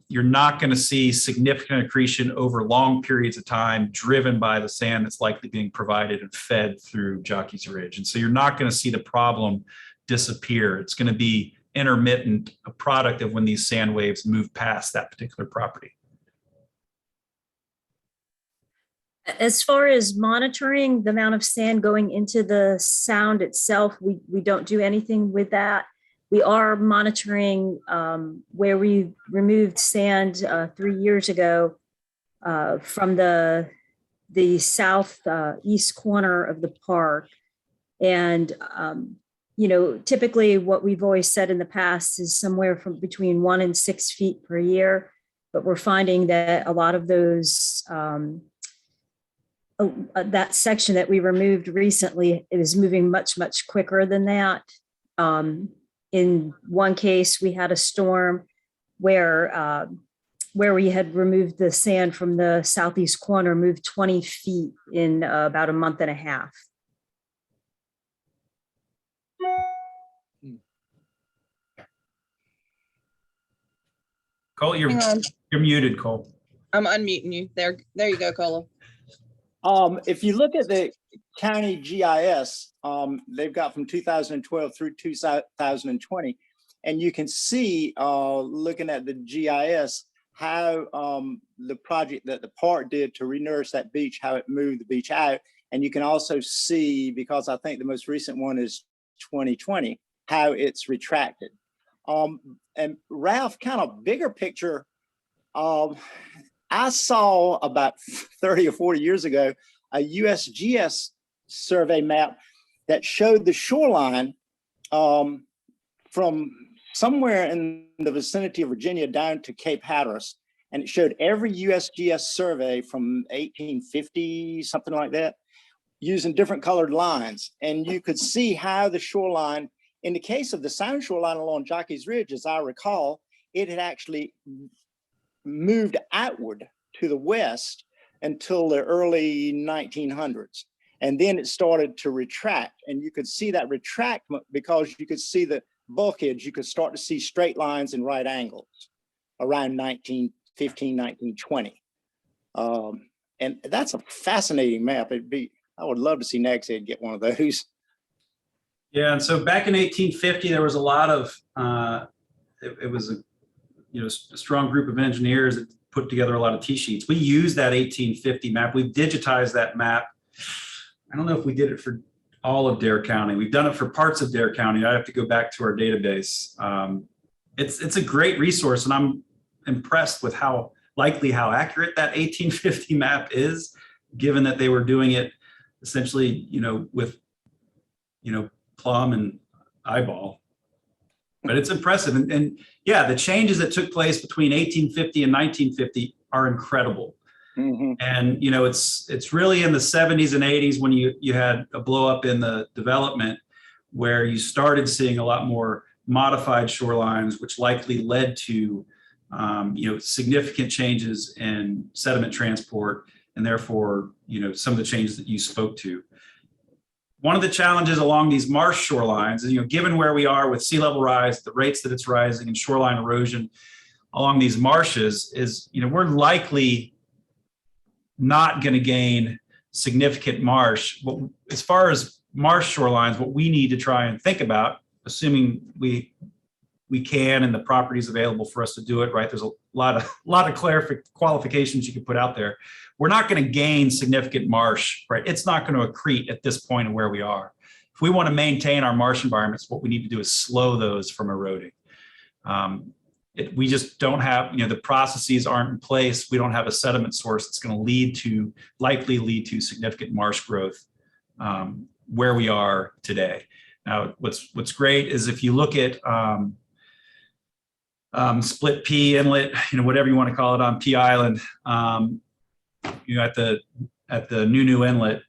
You're not going to see significant accretion over long periods of time driven by the sand that's likely being provided and fed through Jockey's Ridge. And so you're not going to see the problem disappear. It's going to be intermittent, a product of when these sand waves move past that particular property. As far as monitoring the amount of sand going into the sound itself, we don't do anything with that. We are monitoring where we removed sand 3 years ago from the south east corner of the park. And, typically what we've always said in the past is somewhere from between 1 and 6 feet per year. But we're finding that a lot of those, that section that we removed recently is moving much, much quicker than that. In one case, we had a storm where we had removed the sand from the southeast corner, moved 20 feet in about a month and a half. Cole, you're muted, Cole. I'm unmuting you. There you go, Cola. If you look at the county GIS, they've got from 2012 through 2020, and you can see, looking at the GIS, how the project that the park did to renourish that beach, how it moved the beach out. And you can also see, because I think the most recent one is 2020, how it's retracted. And Ralph, kind of bigger picture, I saw about 30 or 40 years ago a USGS survey map that showed the shoreline from somewhere in the vicinity of Virginia down to Cape Hatteras. And it showed every USGS survey from 1850, something like that, using different colored lines. And you could see how the shoreline In the case of the sound shoreline along Jockey's Ridge, as I recall, it had actually moved outward to the west until the early 1900s. And then it started to retract, and you could see that retract because you could see the bulkheads. You could start to see straight lines and right angles around 1915, 1920. And that's a fascinating map. I would love to see Nags Head get one of those. Yeah, and so back in 1850, there was a lot of, it was a strong group of engineers that put together a lot of T-sheets. We used that 1850 map. We've digitized that map. I don't know if we did it for all of Dare County. We've done it for parts of Dare County. I have to go back to our database. It's a great resource, and I'm impressed with how accurate that 1850 map is, given that they were doing it essentially, with, plumb and eyeball. But it's impressive. And yeah, the changes that took place between 1850 and 1950 are incredible. Mm-hmm. And, it's really in the 70s and 80s when you had a blow up in the development where you started seeing a lot more modified shorelines, which likely led to, significant changes in sediment transport, and therefore, some of the changes that you spoke to. One of the challenges along these marsh shorelines is, given where we are with sea level rise, the rates that it's rising, and shoreline erosion along these marshes is, we're likely not going to gain significant marsh. But as far as marsh shorelines, what we need to try and think about, assuming we can and the property is available for us to do it, right? There's a lot of qualifications you can put out there. We're not going to gain significant marsh, right? It's not going to accrete at this point of where we are. If we want to maintain our marsh environments, what we need to do is slow those from eroding. We just don't have, the processes aren't in place. We don't have a sediment source that's going to likely lead to significant marsh growth where we are today. Now, what's great is if you look at Split Pea Inlet, whatever you want to call it on Pea Island, at the new Inlet,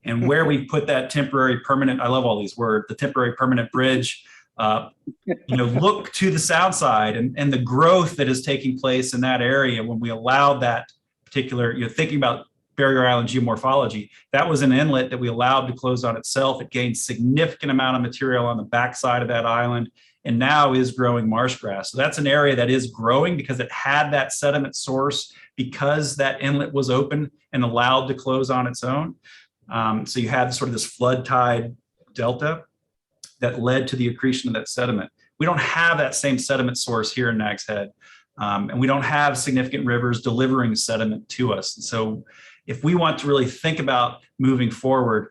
and where we put that temporary permanent, I love all these words, the temporary permanent bridge, look to the south side and the growth that is taking place in that area when we allowed that particular, thinking about Barrier Island geomorphology, that was an inlet that we allowed to close on itself. It gained significant amount of material on the backside of that island and now is growing marsh grass. So that's an area that is growing because it had that sediment source, because that inlet was open and allowed to close on its own. So you had sort of this flood tide delta that led to the accretion of that sediment. We don't have that same sediment source here in Nags Head, and we don't have significant rivers delivering sediment to us. And so if we want to really think about moving forward,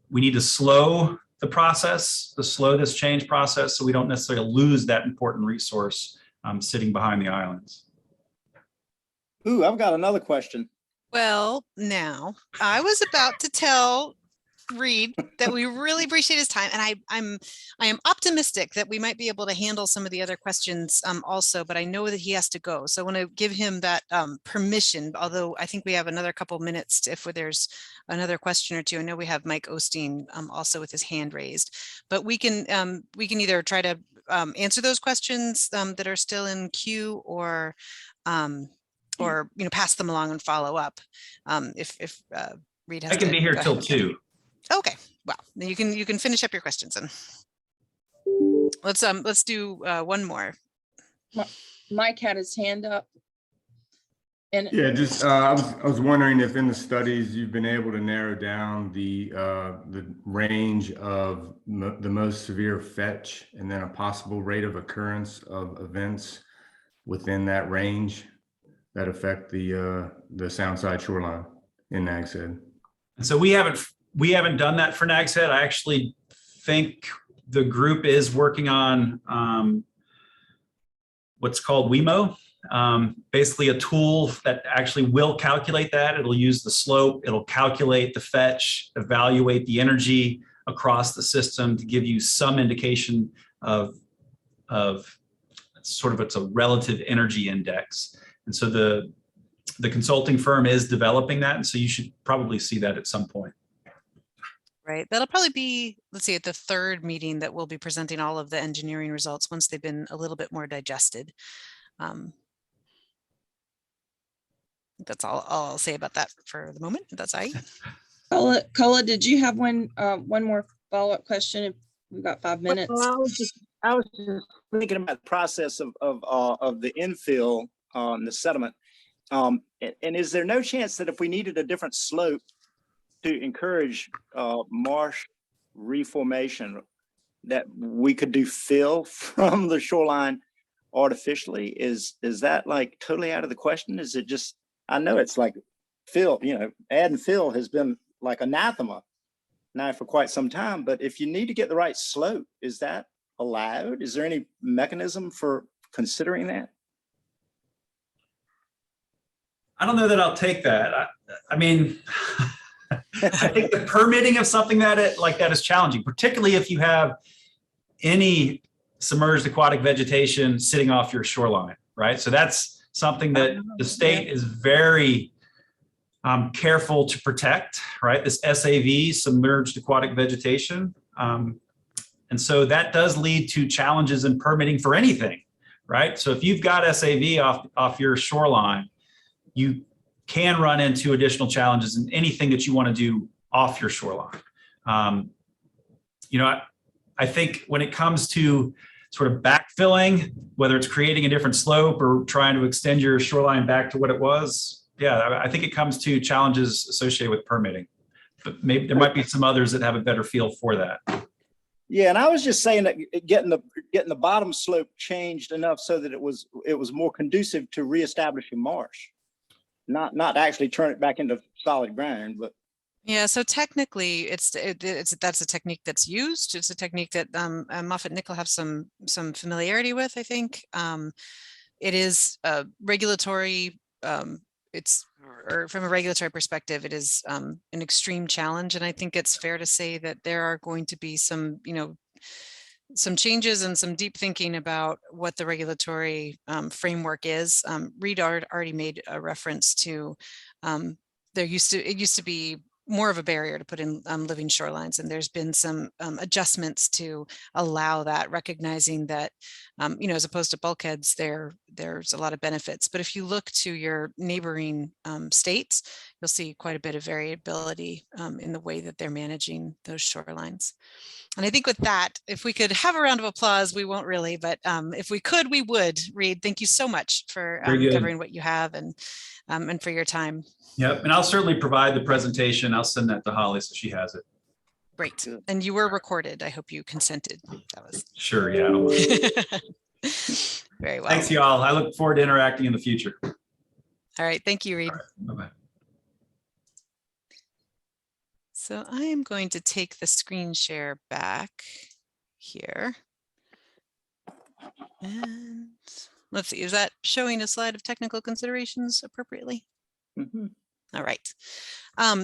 we need to slow the process, slow this change process, so we don't necessarily lose that important resource sitting behind the islands. Ooh, I've got another question. Well, now I was about to tell Reed that we really appreciate his time, and I am optimistic that we might be able to handle some of the other questions also, but I know that he has to go, so I want to give him that permission, although I think we have another couple minutes if there's another question or two. I know we have Mike Osteen also with his hand raised, but we can either try to answer those questions that are still in queue, or pass them along and follow up if Reed has I can to be here go till ahead. 2. Okay, well, then you can finish up your questions then. Let's do one more. Mike had his hand up. And yeah, just I was wondering if in the studies you've been able to narrow down the range of the most severe fetch and then a possible rate of occurrence of events within that range that affect the Soundside shoreline in Nags Head. And so we haven't done that for Nags Head. I actually think the group is working on what's called WEMO, basically a tool that actually will calculate that. It'll use the slope, it'll calculate the fetch, evaluate the energy across the system to give you some indication of sort of it's a relative energy index. And so the consulting firm is developing that. And so you should probably see that at some point. Right. That'll probably be, let's see, at the third meeting that we'll be presenting all of the engineering results once they've been a little bit more digested. That's all I'll say about that for the moment. If that's all right. Cola, did you have one more follow-up question? If we've got 5 minutes. Well, I was just thinking about the process of the infill on the sediment. And is there no chance that if we needed a different slope to encourage marsh reformation, that we could do fill from the shoreline artificially? Is that like totally out of the question? Is it just, I know it's like fill, adding fill has been like anathema now for quite some time, but if you need to get the right slope, is that allowed? Is there any mechanism for considering that? I don't know that I'll take that. I mean, I think the permitting of something like that is challenging, particularly if you have any submerged aquatic vegetation sitting off your shoreline, right? So that's something that the state is very careful to protect, right? This SAV, submerged aquatic vegetation. And so that does lead to challenges in permitting for anything, right? So if you've got SAV off your shoreline, you can run into additional challenges in anything that you want to do off your shoreline. I think when it comes to sort of backfilling, whether it's creating a different slope or trying to extend your shoreline back to what it was, yeah, I think it comes to challenges associated with permitting. But maybe there might be some others that have a better feel for that. Yeah, and I was just saying that getting the bottom slope changed enough so that it was more conducive to reestablishing marsh, not actually turn it back into solid ground, but. Yeah, so technically, that's a technique that's used. It's a technique that Moffett Nickel have some familiarity with. I think it is regulatory. Or from a regulatory perspective, it is an extreme challenge, and I think it's fair to say that there are going to be some changes and some deep thinking about what the regulatory framework is. Reed already made a reference to it used to be more of a barrier to put in living shorelines, and there's been some adjustments to allow that, recognizing that as opposed to bulkheads, there's a lot of benefits. But if you look to your neighboring states, you'll see quite a bit of variability in the way that they're managing those shorelines. And I think with that, if we could have a round of applause, we won't really, but if we could, we would. Reed, thank you so much for covering what you have and for your time. Yep, and I'll certainly provide the presentation. I'll send that to Holly so she has it. Great. And you were recorded. I hope you consented. That was sure. Yeah, I don't mind. Very well. Thanks, y'all. I look forward to interacting in the future. All right. Thank you, Reed. Right, bye-bye. So I am going to take the screen share back here. And let's see, is that showing a slide of technical considerations appropriately? Mm-hmm. All right.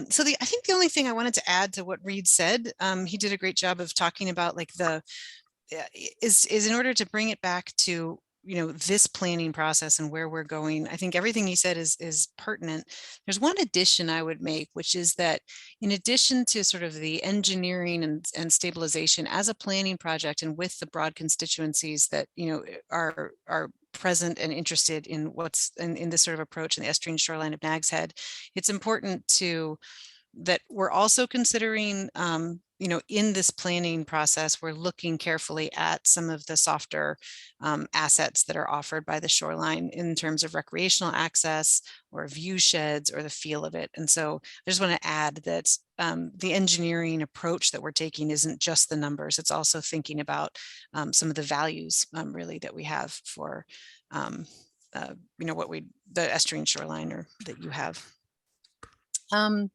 So I think the only thing I wanted to add to what Reed said, he did a great job of talking about like is in order to bring it back to this planning process and where we're going. I think everything he said is pertinent. There's one addition I would make, which is that in addition to sort of the engineering and stabilization as a planning project, and with the broad constituencies that are present and interested in what's in this sort of approach in the estuarine shoreline of Nags Head, it's important that we're also considering in this planning process, we're looking carefully at some of the softer assets that are offered by the shoreline in terms of recreational access or view sheds or the feel of it. And so I just want to add that the engineering approach that we're taking isn't just the numbers, it's also thinking about some of the values really that we have for the estuarine shoreline or that you have. And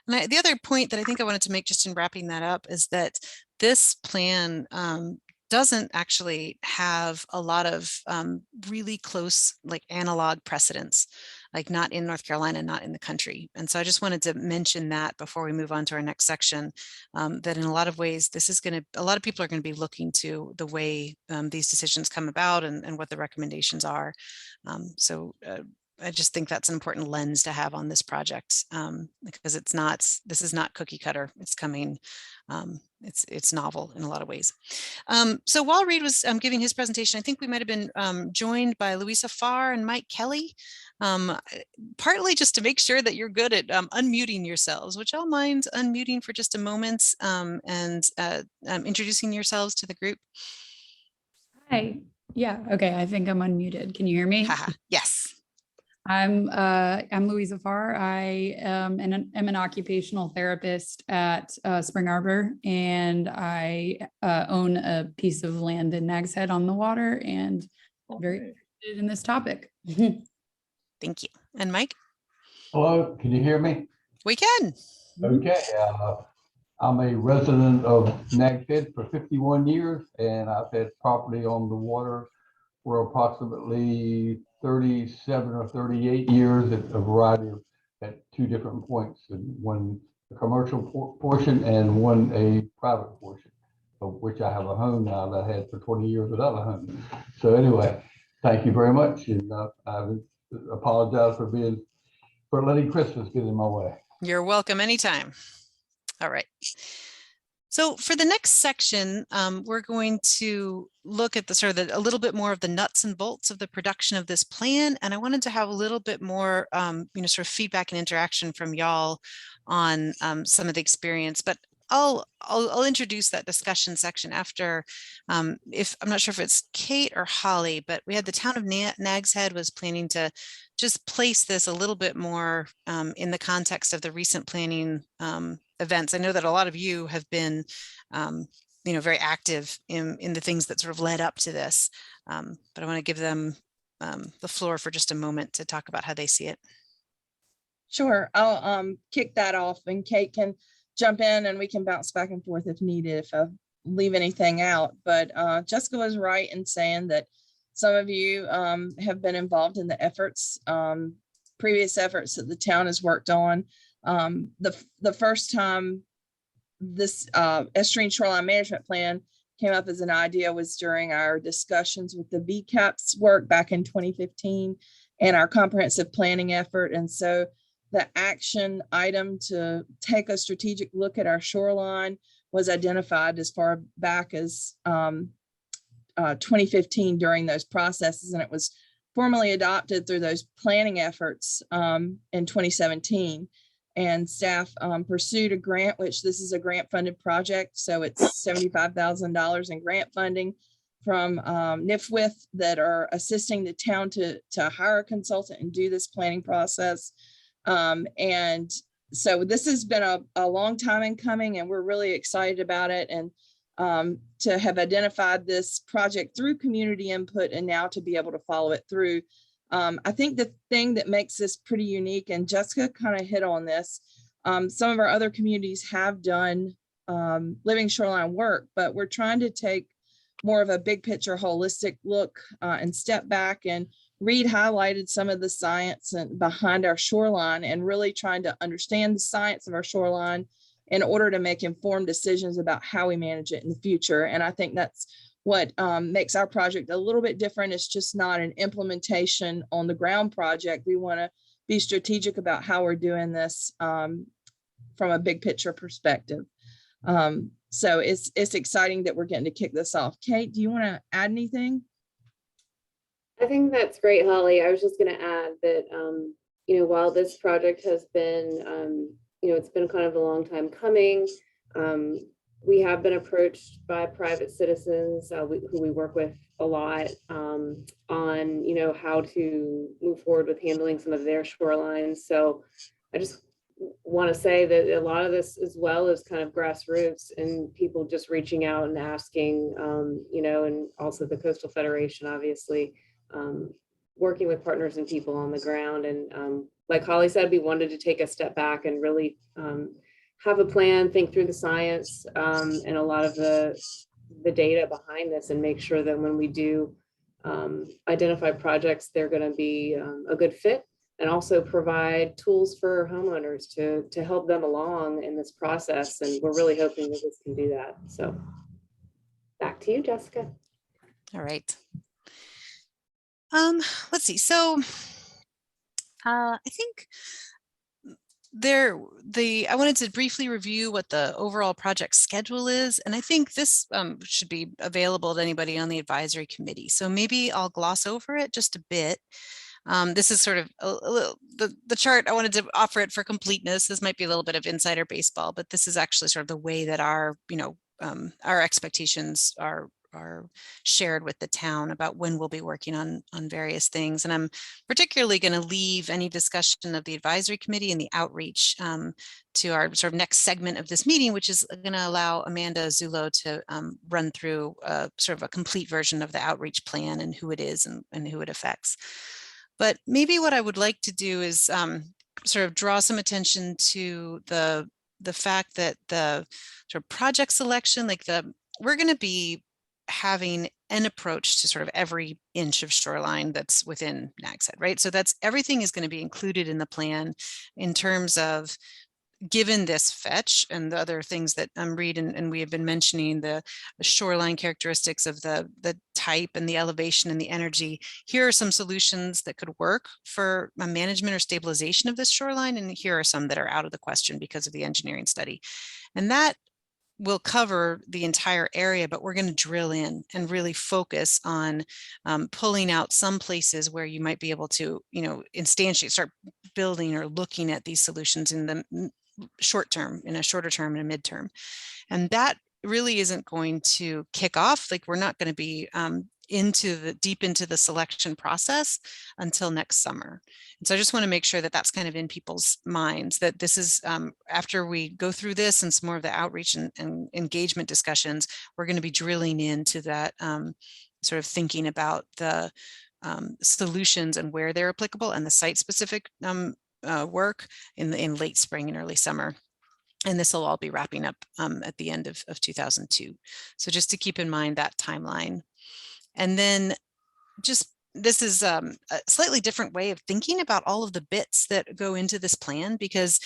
the other point that I think I wanted to make just in wrapping that up is that this plan doesn't actually have a lot of really close like analog precedents, like not in North Carolina, not in the country. And so I just wanted to mention that before we move on to our next section, that in a lot of ways, a lot of people are going to be looking to the way these decisions come about and what the recommendations are. I just think that's an important lens to have on this project, because this is not cookie cutter. It's coming, it's novel in a lot of ways. So while Reed was giving his presentation, I think we might have been joined by Louisa Farr and Mike Kelly, partly just to make sure that you're good at unmuting yourselves. Would y'all mind unmuting for just a moment and introducing yourselves to the group? Hi. Yeah. Okay. I think I'm unmuted. Can you hear me? Yes. I'm Louisa Farr. I am an occupational therapist at Spring Arbor, and I own a piece of land in Nags Head on the water, and very interested in this topic. Thank you. And Mike? Hello, can you hear me? We can. Okay, I'm a resident of Nags Head for 51 years, and I've had property on the water for approximately 37 or 38 years at a variety of, at two different points, and one a commercial portion and one a private portion, of which I have a home now that I had for 20 years without a home. So anyway, thank you very much, and I apologize for letting Christmas get in my way. You're welcome anytime. All right. So for the next section, we're going to look at the sort of a little bit more of the nuts and bolts of the production of this plan. And I wanted to have a little bit more, sort of feedback and interaction from y'all on some of the experience, but I'll introduce that discussion section after, if I'm not sure if it's Kate or Holly, but we had the town of Nags Head was planning to just place this a little bit more in the context of the recent planning events. I know that a lot of you have been, very active in the things that sort of led up to this, but I want to give them the floor for just a moment to talk about how they see it. Sure, I'll kick that off, and Kate can jump in and we can bounce back and forth if needed, if I leave anything out. But Jessica was right in saying that some of you have been involved in the efforts, previous efforts that the town has worked on. The first time this Estuarine Shoreline Management Plan came up as an idea was during our discussions with the VCAPS work back in 2015 and our comprehensive planning effort. And so the action item to take a strategic look at our shoreline was identified as far back as 2015 during those processes, and it was formally adopted through those planning efforts in 2017. And staff pursued a grant, which this is a grant funded project. So it's $75,000 in grant funding from NIFWIF that are assisting the town to hire a consultant and do this planning process. And so this has been a long time in coming, and we're really excited about it. And to have identified this project through community input and now to be able to follow it through. I think the thing that makes this pretty unique, and Jessica kind of hit on this, some of our other communities have done living shoreline work, but we're trying to take more of a big picture, holistic look and step back. And Reed highlighted some of the science behind our shoreline and really trying to understand the science of our shoreline in order to make informed decisions about how we manage it in the future. And I think that's what makes our project a little bit different. It's just not an implementation on the ground project. We want to be strategic about how we're doing this from a big picture perspective. So it's exciting that we're getting to kick this off. Kate, do you want to add anything? I think that's great, Holly. I was just going to add that, while this project has been, it's been kind of a long time coming. We have been approached by private citizens who we work with a lot on, how to move forward with handling some of their shorelines. So I just want to say that a lot of this as well is kind of grassroots and people just reaching out and asking, and also the Coastal Federation, obviously, working with partners and people on the ground. And like Holly said, we wanted to take a step back and really have a plan, think through the science and a lot of the data behind this, and make sure that when we do identify projects, they're going to be a good fit, and also provide tools for homeowners to help them along in this process. And we're really hoping that this can do that. So back to you, Jessica. All right. Let's see. So I think I wanted to briefly review what the overall project schedule is, and I think this should be available to anybody on the advisory committee. So maybe I'll gloss over it just a bit. This is sort of a little, the chart, I wanted to offer it for completeness. This might be a little bit of insider baseball, but this is actually sort of the way that our expectations are shared with the town about when we'll be working on various things. And I'm particularly going to leave any discussion of the advisory committee and the outreach to our sort of next segment of this meeting, which is going to allow Amanda Zullo to run through sort of a complete version of the outreach plan and who it is and who it affects. But maybe what I would like to do is sort of draw some attention to the fact that the sort of project selection, we're going to be having an approach to sort of every inch of shoreline that's within Nags Head, right? So that's everything is going to be included in the plan in terms of, given this fetch and the other things that Reed and we have been mentioning, the shoreline characteristics of the type and the elevation and the energy, here are some solutions that could work for management or stabilization of this shoreline. And here are some that are out of the question because of the engineering study. And that will cover the entire area, but we're going to drill in and really focus on pulling out some places where you might be able to, instantiate, start building or looking at these solutions in the short term, in a shorter term and a midterm. And that really isn't going to kick off. We're not going to be deep into the selection process until next summer. And so I just want to make sure that that's kind of in people's minds, that this is after we go through this and some more of the outreach and engagement discussions, we're going to be drilling into that sort of thinking about the solutions and where they're applicable and the site specific work in late spring and early summer. And this will all be wrapping up at the end of 2002. So just to keep in mind that timeline. And then this is a slightly different way of thinking about all of the bits that go into this plan, because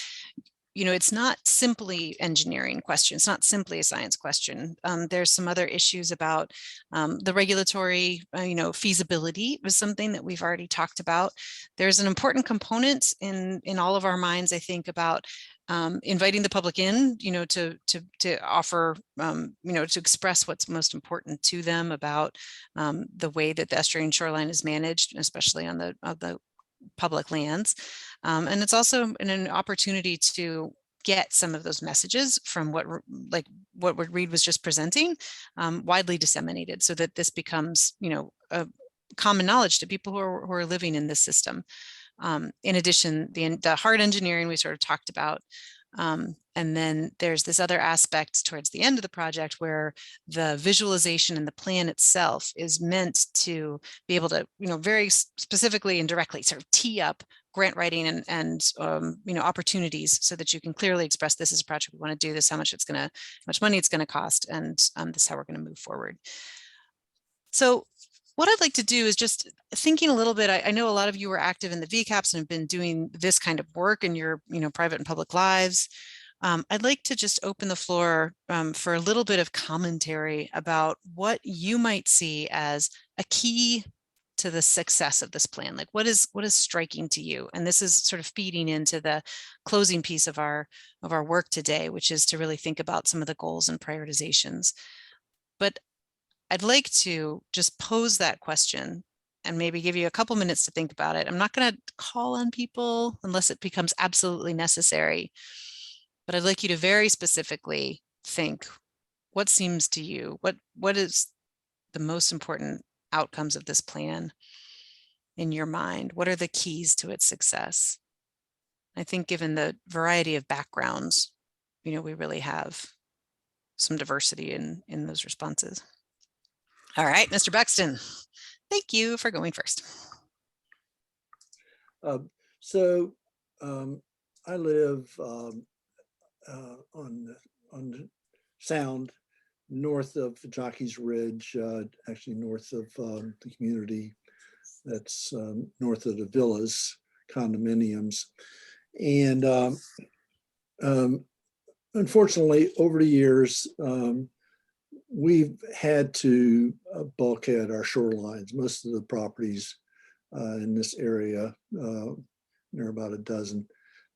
it's not simply engineering question. It's not simply a science question. There's some other issues about the regulatory, feasibility was something that we've already talked about. There's an important component in all of our minds, I think, about inviting the public in, to offer, to express what's most important to them about the way that the estuarine shoreline is managed, especially on the public lands. And it's also an opportunity to get some of those messages from what Reed was just presenting widely disseminated, so that this becomes, a common knowledge to people who are living in this system. In addition, the hard engineering we sort of talked about. And then there's this other aspect towards the end of the project where the visualization and the plan itself is meant to be able to, very specifically and directly sort of tee up grant writing and opportunities, so that you can clearly express, this is a project we want to do, this, how much money it's going to cost, and this is how we're going to move forward. So what I'd like to do is just thinking a little bit, I know a lot of you are active in the VCAPs and have been doing this kind of work in your private and public lives. I'd like to just open the floor for a little bit of commentary about what you might see as a key to the success of this plan. What is striking to you? And this is sort of feeding into the closing piece of our work today, which is to really think about some of the goals and prioritizations. But I'd like to just pose that question and maybe give you a couple minutes to think about it. I'm not going to call on people unless it becomes absolutely necessary, but I'd like you to very specifically think, what seems to you, what is the most important outcomes of this plan in your mind? What are the keys to its success? I think given the variety of backgrounds, we really have some diversity in those responses. All right, Mr. Buxton, thank you for going first. I live on the Sound, north of Jockey's Ridge, actually north of the community that's north of the villas, condominiums. And unfortunately, over the years, we've had to bulkhead our shorelines. Most of the properties in this area there are about a dozen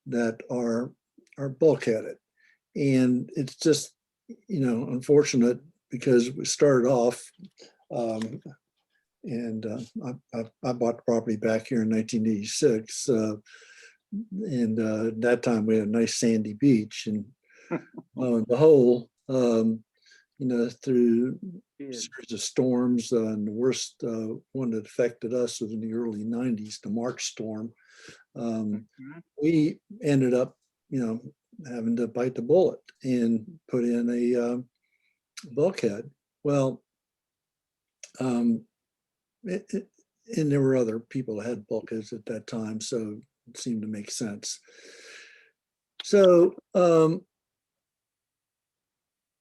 that are bulkheaded. And it's just, unfortunate because we started off, and I bought the property back here in 1986. And at that time we had a nice sandy beach, and the whole, through a series of storms, and the worst one that affected us was in the early 90s, the March storm. We ended up, having to bite the bullet and put in a bulkhead. Well, and there were other people that had bulkheads at that time, so it seemed to make sense. So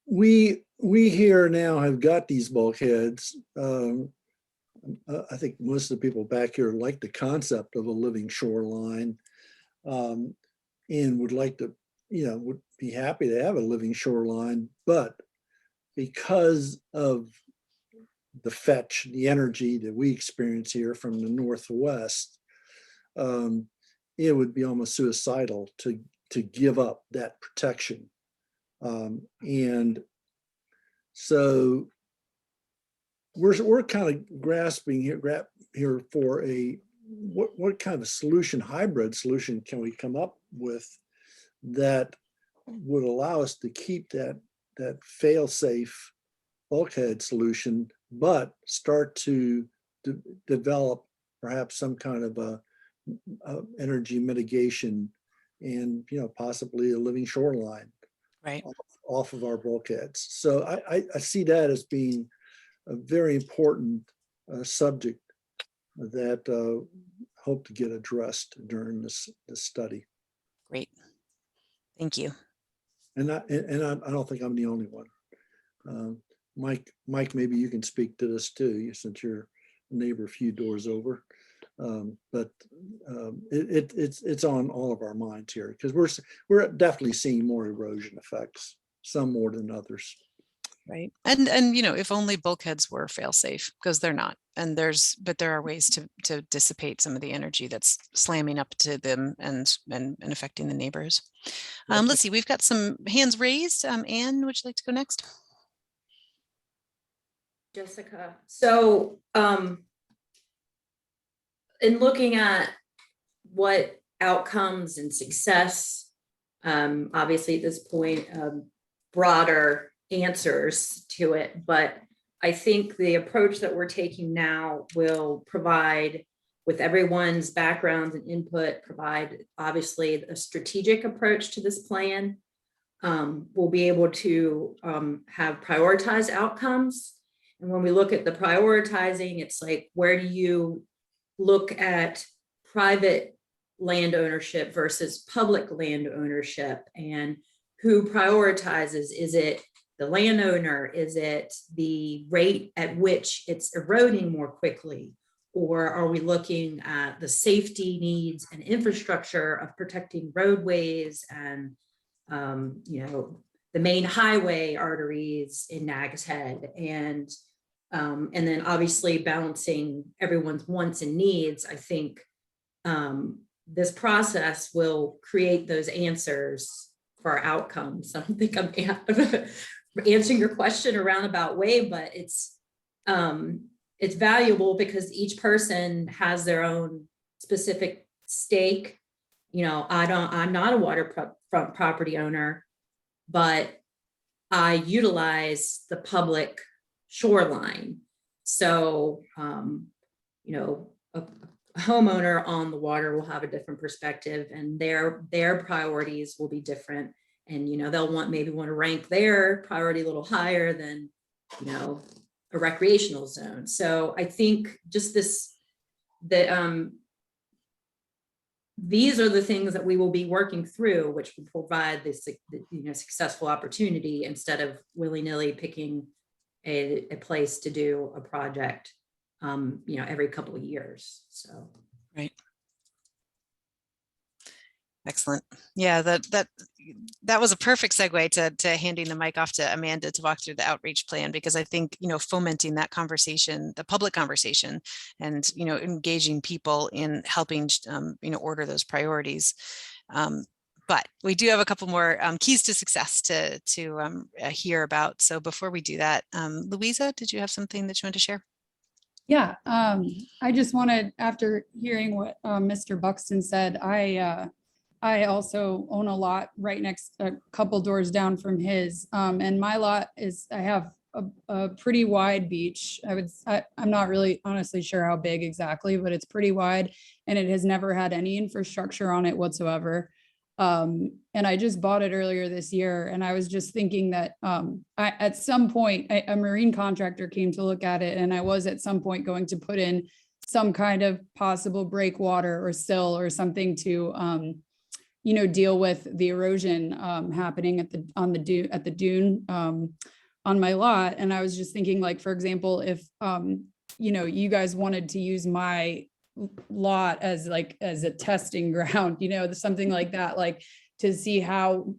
we here now have got these bulkheads. I think most of the people back here like the concept of a living shoreline, and would like to, would be happy to have a living shoreline, but because of the fetch, the energy that we experience here from the Northwest, it would be almost suicidal to give up that protection. And so we're kind of grasping here for what kind of solution, hybrid solution can we come up with that would allow us to keep that fail-safe bulkhead solution, but start to develop perhaps some kind of a energy mitigation and possibly a living shoreline off of our bulkheads. So I see that as being a very important subject that hope to get addressed during this study. Great, thank you. And I don't think I'm the only one. Mike, maybe you can speak to this too, since you're a neighbor a few doors over. But it's on all of our minds here, because we're definitely seeing more erosion effects, some more than others. Right. And if only bulkheads were fail safe, because they're not. And but there are ways to dissipate some of the energy that's slamming up to them and affecting the neighbors. Let's see, we've got some hands raised. Anne, would you like to go next? Jessica. So in looking at what outcomes and success, obviously at this point, broader answers to it, but I think the approach that we're taking now will provide, with everyone's backgrounds and input, provide obviously a strategic approach to this plan. We'll be able to have prioritized outcomes. And when we look at the prioritizing, it's like, where do you look at private land ownership versus public land ownership, and who prioritizes? Is it the landowner? Is it the rate at which it's eroding more quickly? Or are we looking at the safety needs and infrastructure of protecting roadways and, the main highway arteries in Nags Head? And then obviously balancing everyone's wants and needs. I think this process will create those answers for our outcomes. I don't think I'm answering your question a roundabout way, but it's valuable because each person has their own specific stake. I'm not a waterfront property owner, but I utilize the public shoreline. So, a homeowner on the water will have a different perspective, and their priorities will be different. And, they'll maybe want to rank their priority a little higher than, a recreational zone. So I think just these are the things that we will be working through, which will provide this, successful opportunity instead of willy-nilly picking a place to do a project, every couple of years. So. Right. Excellent. Yeah, that was a perfect segue to handing the mic off to Amanda to walk through the outreach plan, because I think, fomenting that conversation, the public conversation, and, engaging people in helping, order those priorities. But we do have a couple more keys to success to hear about. So before we do that, Louisa, did you have something that you want to share? Yeah, I just wanted, after hearing what Mr. Buxton said, I also own a lot right next, a couple doors down from his, and my lot I have a pretty wide beach. I'm not really honestly sure how big exactly, but it's pretty wide, and it has never had any infrastructure on it whatsoever. And I just bought it earlier this year, and I was just thinking that at some point a marine contractor came to look at it, and I was at some point going to put in some kind of possible breakwater or sill or something to deal with the erosion happening at the dune on my lot. And I was just thinking, like, for example, if you guys wanted to use my lot as a testing ground, something like that, like to see how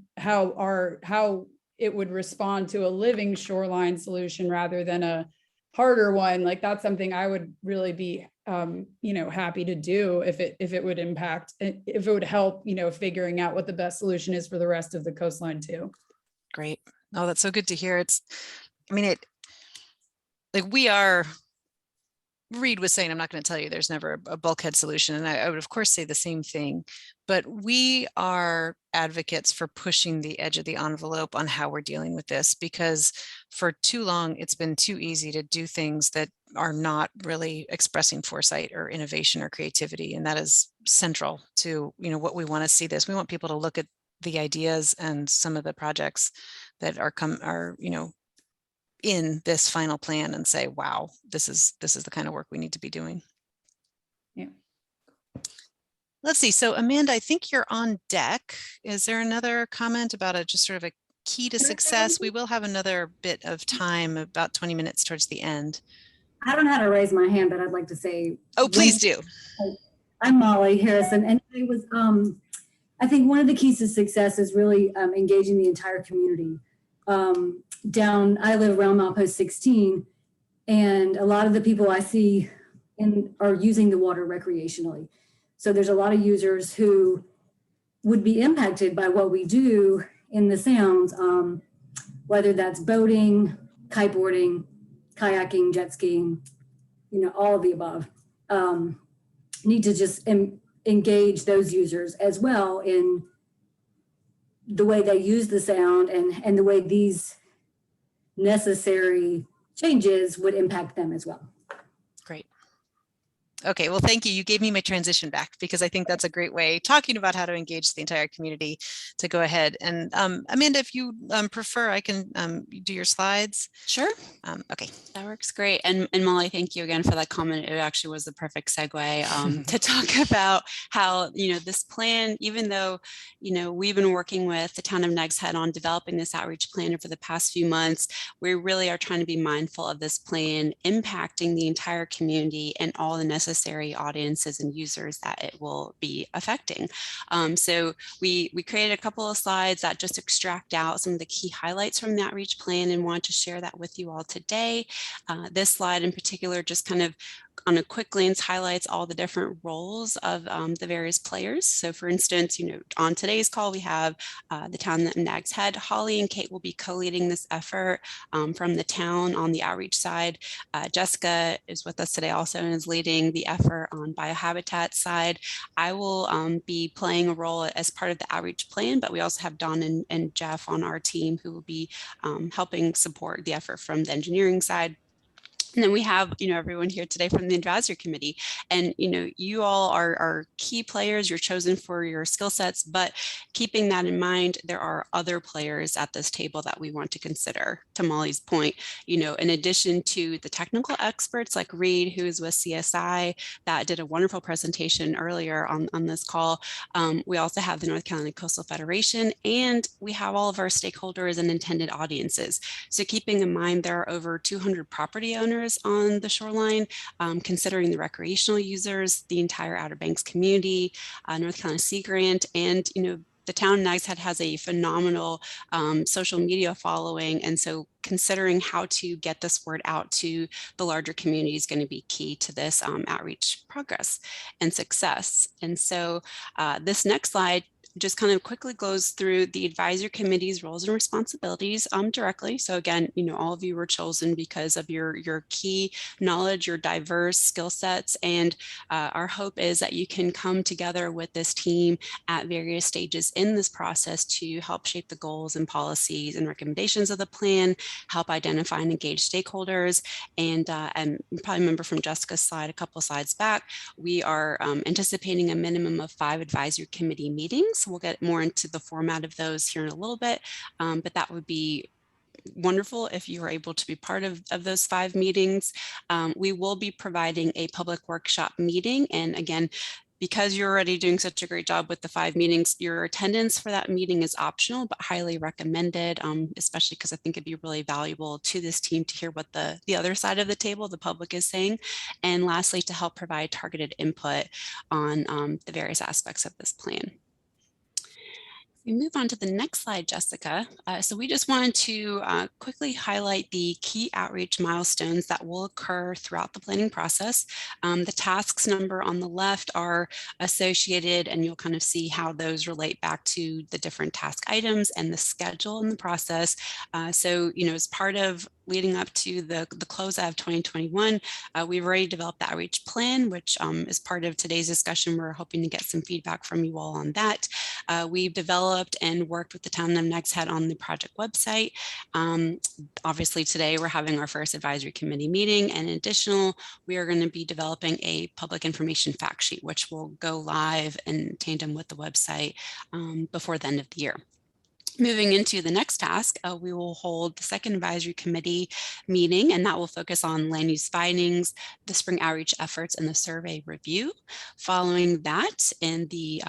it would respond to a living shoreline solution rather than a harder one. Like, that's something I would really be happy to do if it would impact, if it would help, figuring out what the best solution is for the rest of the coastline too. Great. Oh, that's so good to hear. Reed was saying, I'm not going to tell you there's never a bulkhead solution. And I would of course say the same thing, but we are advocates for pushing the edge of the envelope on how we're dealing with this, because for too long, it's been too easy to do things that are not really expressing foresight or innovation or creativity. And that is central to, what we want to see this. We want people to look at the ideas and some of the projects that are in this final plan and say, wow, this is the kind of work we need to be doing. Yeah. Let's see. So Amanda, I think you're on deck. Is there another comment about just sort of a key to success? We will have another bit of time, about 20 minutes towards the end. I don't know how to raise my hand, but I'd like to say. Oh, please do. I'm Molly Harrison, and it was, I think one of the keys to success is really engaging the entire community. I live around Milepost 16, and a lot of the people I see are using the water recreationally. So there's a lot of users who would be impacted by what we do in the sounds, whether that's boating, kiteboarding, kayaking, jet skiing, all of the above. Need to just engage those users as well in the way they use the sound and the way these necessary changes would impact them as well. Great. Okay, well, thank you. You gave me my transition back, because I think that's a great way, talking about how to engage the entire community, to go ahead. And Amanda, if you prefer, I can do your slides. Sure. Okay. That works great. And Molly, thank you again for that comment. It actually was the perfect segue to talk about how, this plan, even though, we've been working with the town of Nags Head on developing this outreach plan over the past few months, we really are trying to be mindful of this plan impacting the entire community and all the necessary audiences and users that it will be affecting. So we created a couple of slides that just extract out some of the key highlights from the outreach plan and want to share that with you all today. This slide in particular just kind of on a quick glance highlights all the different roles of the various players. So for instance, on today's call, we have the town of Nags Head. Holly and Kate will be co-leading this effort from the town on the outreach side. Jessica is with us today also and is leading the effort on biohabitat side. I will be playing a role as part of the outreach plan, but we also have Don and Jeff on our team who will be helping support the effort from the engineering side. And then we have, everyone here today from the advisory committee, and, you all are key players. You're chosen for your skill sets, but keeping that in mind, there are other players at this table that we want to consider. To Molly's point, in addition to the technical experts like Reed, who is with CSI, that did a wonderful presentation earlier on this call. We also have the North Carolina Coastal Federation, and we have all of our stakeholders and intended audiences. So keeping in mind, there are over 200 property owners corridors on the shoreline, considering the recreational users, the entire Outer Banks community, North Carolina Sea Grant, and the town of Nags Head has a phenomenal social media following. And so considering how to get this word out to the larger community is going to be key to this outreach progress and success. And so this next slide just kind of quickly goes through the advisory committee's roles and responsibilities directly. So again, all of you were chosen because of your key knowledge, your diverse skill sets, and our hope is that you can come together with this team at various stages in this process to help shape the goals and policies and recommendations of the plan, help identify and engage stakeholders, and you probably remember from Jessica's slide a couple slides back, we are anticipating a minimum of 5 advisory committee meetings. We'll get more into the format of those here in a little bit, but that would be wonderful if you were able to be part of those 5 meetings. We will be providing a public workshop meeting, and again, because you're already doing such a great job with the 5 meetings, your attendance for that meeting is optional, but highly recommended, especially because I think it'd be really valuable to this team to hear what the other side of the table, the public, is saying. And lastly, to help provide targeted input on the various aspects of this plan. We move on to the next slide, Jessica. So we just wanted to quickly highlight the key outreach milestones that will occur throughout the planning process. The tasks number on the left are associated, and you'll kind of see how those relate back to the different task items and the schedule in the process. So, as part of leading up to the closeout of 2021, we've already developed the outreach plan, which is part of today's discussion. We're hoping to get some feedback from you all on that. We've developed and worked with the town of Nags Head on the project website. Obviously today we're having our first advisory committee meeting, and additional, we are going to be developing a public information fact sheet, which will go live in tandem with the website before the end of the year. Moving into the next task, we will hold the second advisory committee meeting, and that will focus on land use findings, the spring outreach efforts, and the survey review. Following that, in the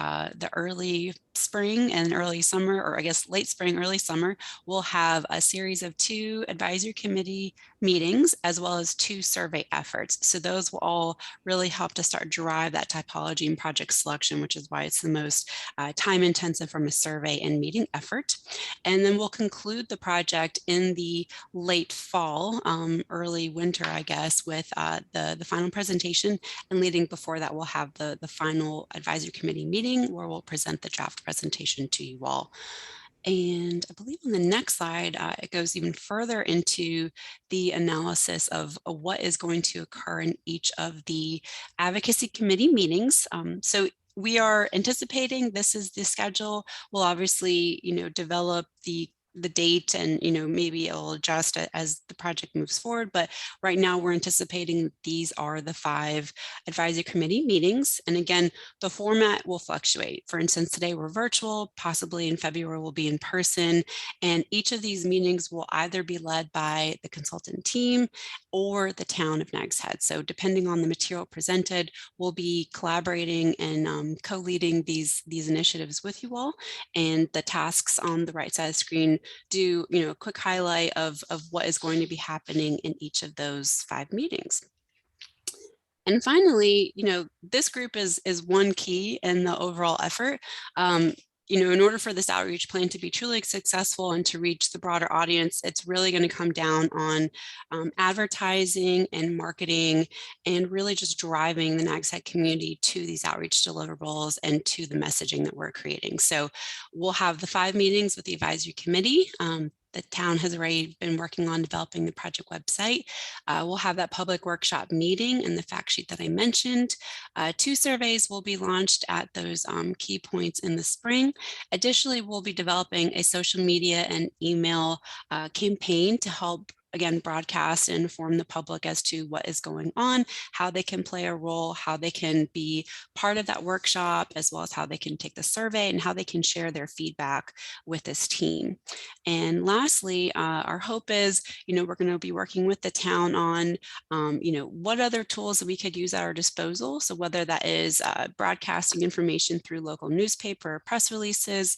early spring and early summer, or I guess late spring, early summer, we'll have a series of 2 advisory committee meetings as well as 2 survey efforts. So those will all really help to start drive that typology and project selection, which is why it's the most time intensive from a survey and meeting effort. And then we'll conclude the project in the late fall, early winter, I guess, with the final presentation. And leading before that, we'll have the final advisory committee meeting where we'll present the draft presentation to you all. And I believe on the next slide, it goes even further into the analysis of what is going to occur in each of the advocacy committee meetings. So we are anticipating this is the schedule. We'll obviously, develop the date, and maybe it'll adjust as the project moves forward, but right now we're anticipating these are the 5 advisory committee meetings. And again, the format will fluctuate. For instance, today we're virtual, possibly in February we'll be in person, and each of these meetings will either be led by the consultant team or the town of Nags Head. So depending on the material presented, we'll be collaborating and co-leading these initiatives with you all. And the tasks on the right side of the screen do a quick highlight of what is going to be happening in each of those 5 meetings. And finally, this group is one key in the overall effort. In order for this outreach plan to be truly successful and to reach the broader audience, it's really going to come down on advertising and marketing, and really just driving the Nags Head community to these outreach deliverables and to the messaging that we're creating. So we'll have the 5 meetings with the advisory committee. The town has already been working on developing the project website. We'll have that public workshop meeting and the fact sheet that I mentioned. 2 surveys will be launched at those key points in the spring. Additionally, we'll be developing a social media and email campaign to help, again, broadcast and inform the public as to what is going on, how they can play a role, how they can be part of that workshop, as well as how they can take the survey and how they can share their feedback with this team. And lastly, our hope is, we're going to be working with the town on, what other tools that we could use at our disposal. So whether that is broadcasting information through local newspaper or press releases,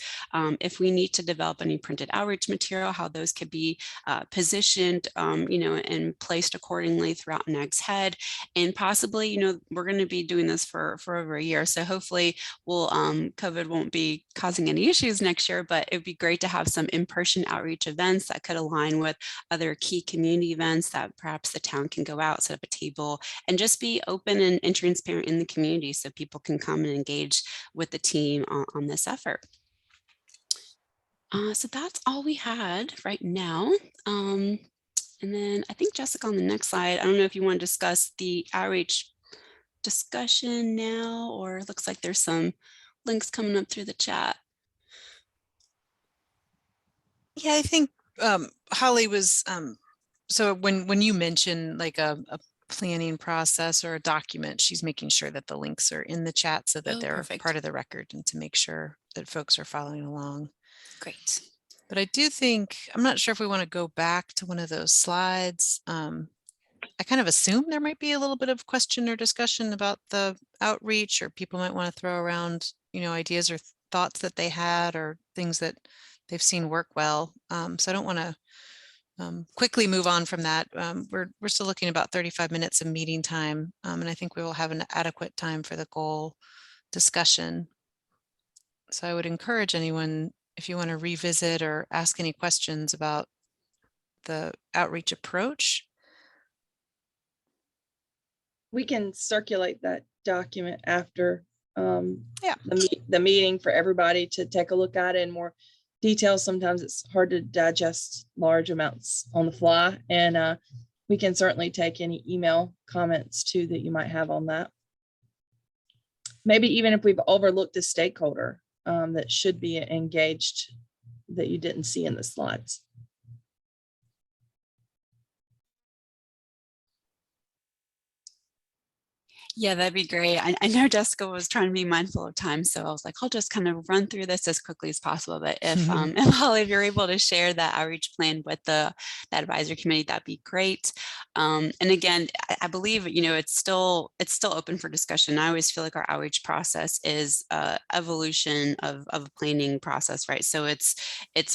if we need to develop any printed outreach material, how those could be positioned planned, and placed accordingly throughout NAG's Head. And possibly, we're going to be doing this for over a year. So hopefully COVID won't be causing any issues next year, but it'd be great to have some in-person outreach events that could align with other key community events that perhaps the town can go out, set up a table, and just be open and transparent in the community so people can come and engage with the team on this effort. So that's all we had right now. And then I think Jessica, on the next slide, I don't know if you want to discuss the outreach discussion now, or it looks like there's some links coming up through the chat. Yeah, I think Holly was, so when you mention like a planning process or a document, she's making sure that the links are in the chat so that they're perfect. part of the record, and to make sure that folks are following along. Great. But I do think, I'm not sure if we want to go back to one of those slides. I kind of assume there might be a little bit of question or discussion about the outreach, or people might want to throw around, ideas or thoughts that they had, or things that they've seen work well. So I don't want to quickly move on from that. We're still looking about 35 minutes of meeting time, and I think we will have an adequate time for the goal discussion. So I would encourage anyone, if you want to revisit or ask any questions about the outreach approach. We can circulate that document after the meeting for everybody to take a look at it in more detail. Sometimes it's hard to digest large amounts on the fly, and we can certainly take any email comments too that you might have on that. Maybe even if we've overlooked a stakeholder that should be engaged that you didn't see in the slides. Yeah, that'd be great. I know Jessica was trying to be mindful of time, so I was like, I'll just kind of run through this as quickly as possible. But if Holly, if you're able to share that outreach plan with that advisory committee, that'd be great. And again, I believe it's still open for discussion. I always feel like our outreach process is evolution of a planning process, right? So it's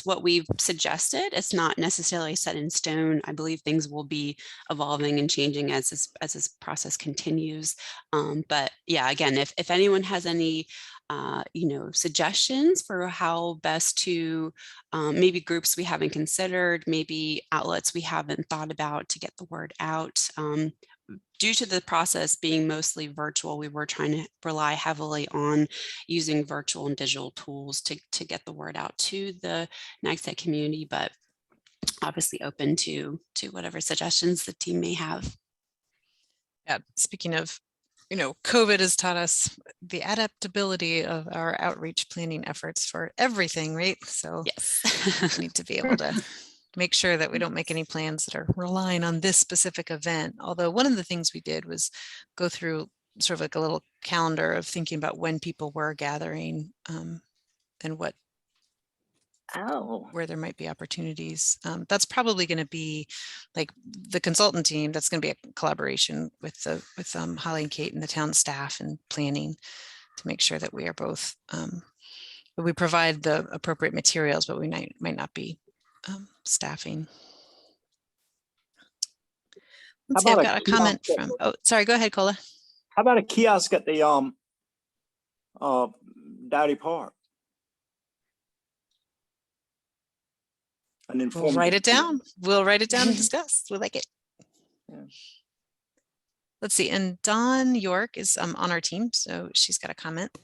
what we've suggested. It's not necessarily set in stone. I believe things will be evolving and changing as this process continues. But yeah, again, if anyone has any suggestions for how best to maybe groups we haven't considered, maybe outlets we haven't thought about to get the word out. Due to the process being mostly virtual, we were trying to rely heavily on using virtual and digital tools to get the word out to the NAGSTEC community, but obviously open to whatever suggestions the team may have. Yeah, speaking of, COVID has taught us the adaptability of our outreach planning efforts for everything, right? So yes, we need to be able to make sure that we don't make any plans that are relying on this specific event. Although one of the things we did was go through sort of like a little calendar of thinking about when people were gathering and what where there might be opportunities. That's probably going to be like the consultant team. That's going to be a collaboration with Holly and Kate and the town staff and planning to make sure that we are both we provide the appropriate materials, but we might not be staffing. Let's see, I've got a comment from, sorry, go ahead, Cola. How about a kiosk at the Dowdy Park? We'll write it down. We'll write it down and discuss. We like it. Yeah. Let's see. And Dawn York is on our team, so she's got a comment.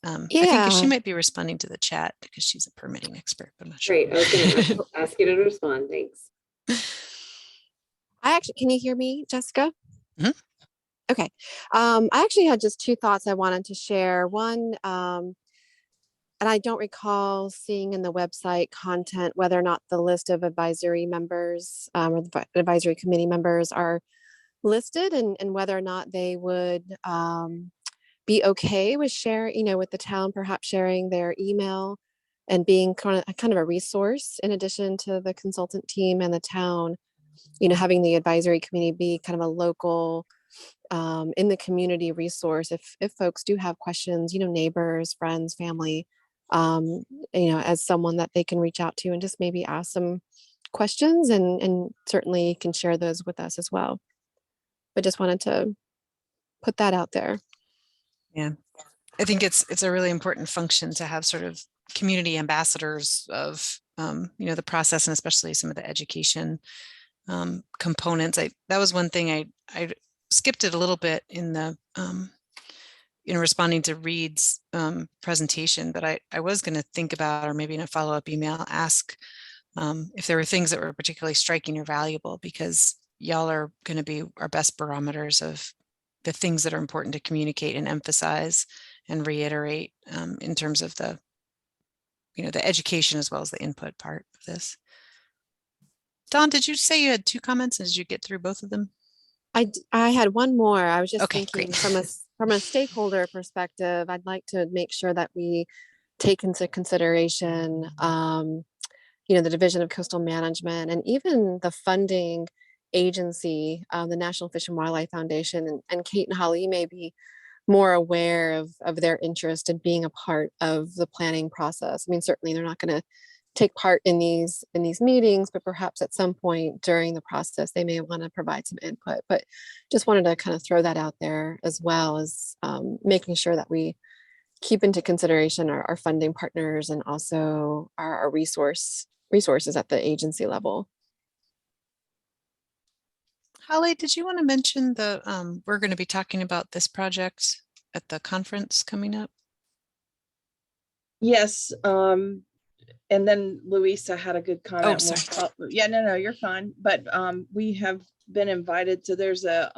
I think she might be responding to the chat because she's a permitting expert, but I'm not sure. Great. I was going to ask you to respond. Thanks. Can you hear me, Jessica? Mm-hmm. Okay. I actually had just two thoughts I wanted to share. One, and I don't recall seeing in the website content whether or not the list of advisory members or the advisory committee members are listed, and whether or not they would be okay with sharing, with the town perhaps sharing their email and being kind of a resource in addition to the consultant team and the town, having the advisory committee be kind of a local in the community resource if folks do have questions, neighbors, friends, family, as someone that they can reach out to and just maybe ask some questions, and certainly can share those with us as well. But just wanted to put that out there. Yeah, I think it's a really important function to have sort of community ambassadors of the process, and especially some of the education components. That was one thing I skipped it a little bit in the responding to Reed's presentation, but I was going to think about, or maybe in a follow-up email, ask if there were things that were particularly striking or valuable, because y'all are going to be our best barometers of the things that are important to communicate and emphasize and reiterate in terms of the education as well as the input part of this. Dawn, did you say you had 2 comments, and did you get through both of them? I had one more. I was just Okay, thinking great. from a stakeholder perspective, I'd like to make sure that we take into consideration, the Division of Coastal Management, and even the funding agency, the National Fish and Wildlife Foundation, and Kate and Holly may be more aware of their interest in being a part of the planning process. I mean, certainly they're not going to take part in these meetings, but perhaps at some point during the process, they may want to provide some input. But just wanted to kind of throw that out there, as well as making sure that we keep into consideration our funding partners, and also our resources at the agency level. Holly, did you want to mention we're going to be talking about this project at the conference coming up? Yes. And then Louisa had a good comment. Oh, sorry. Yeah, no, you're fine. But we have been invited to, there's a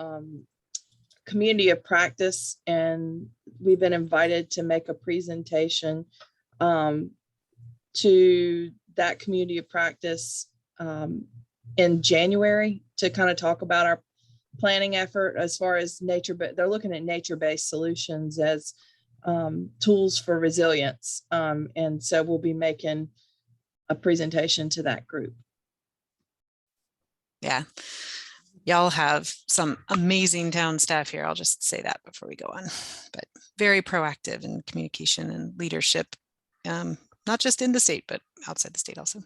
community of practice, and we've been invited to make a presentation to that community of practice in January, to kind of talk about our planning effort as far as nature, but they're looking at nature-based solutions as tools for resilience. And so we'll be making a presentation to that group. Yeah, y'all have some amazing town staff here. I'll just say that before we go on, but very proactive in communication and leadership, not just in the state, but outside the state also.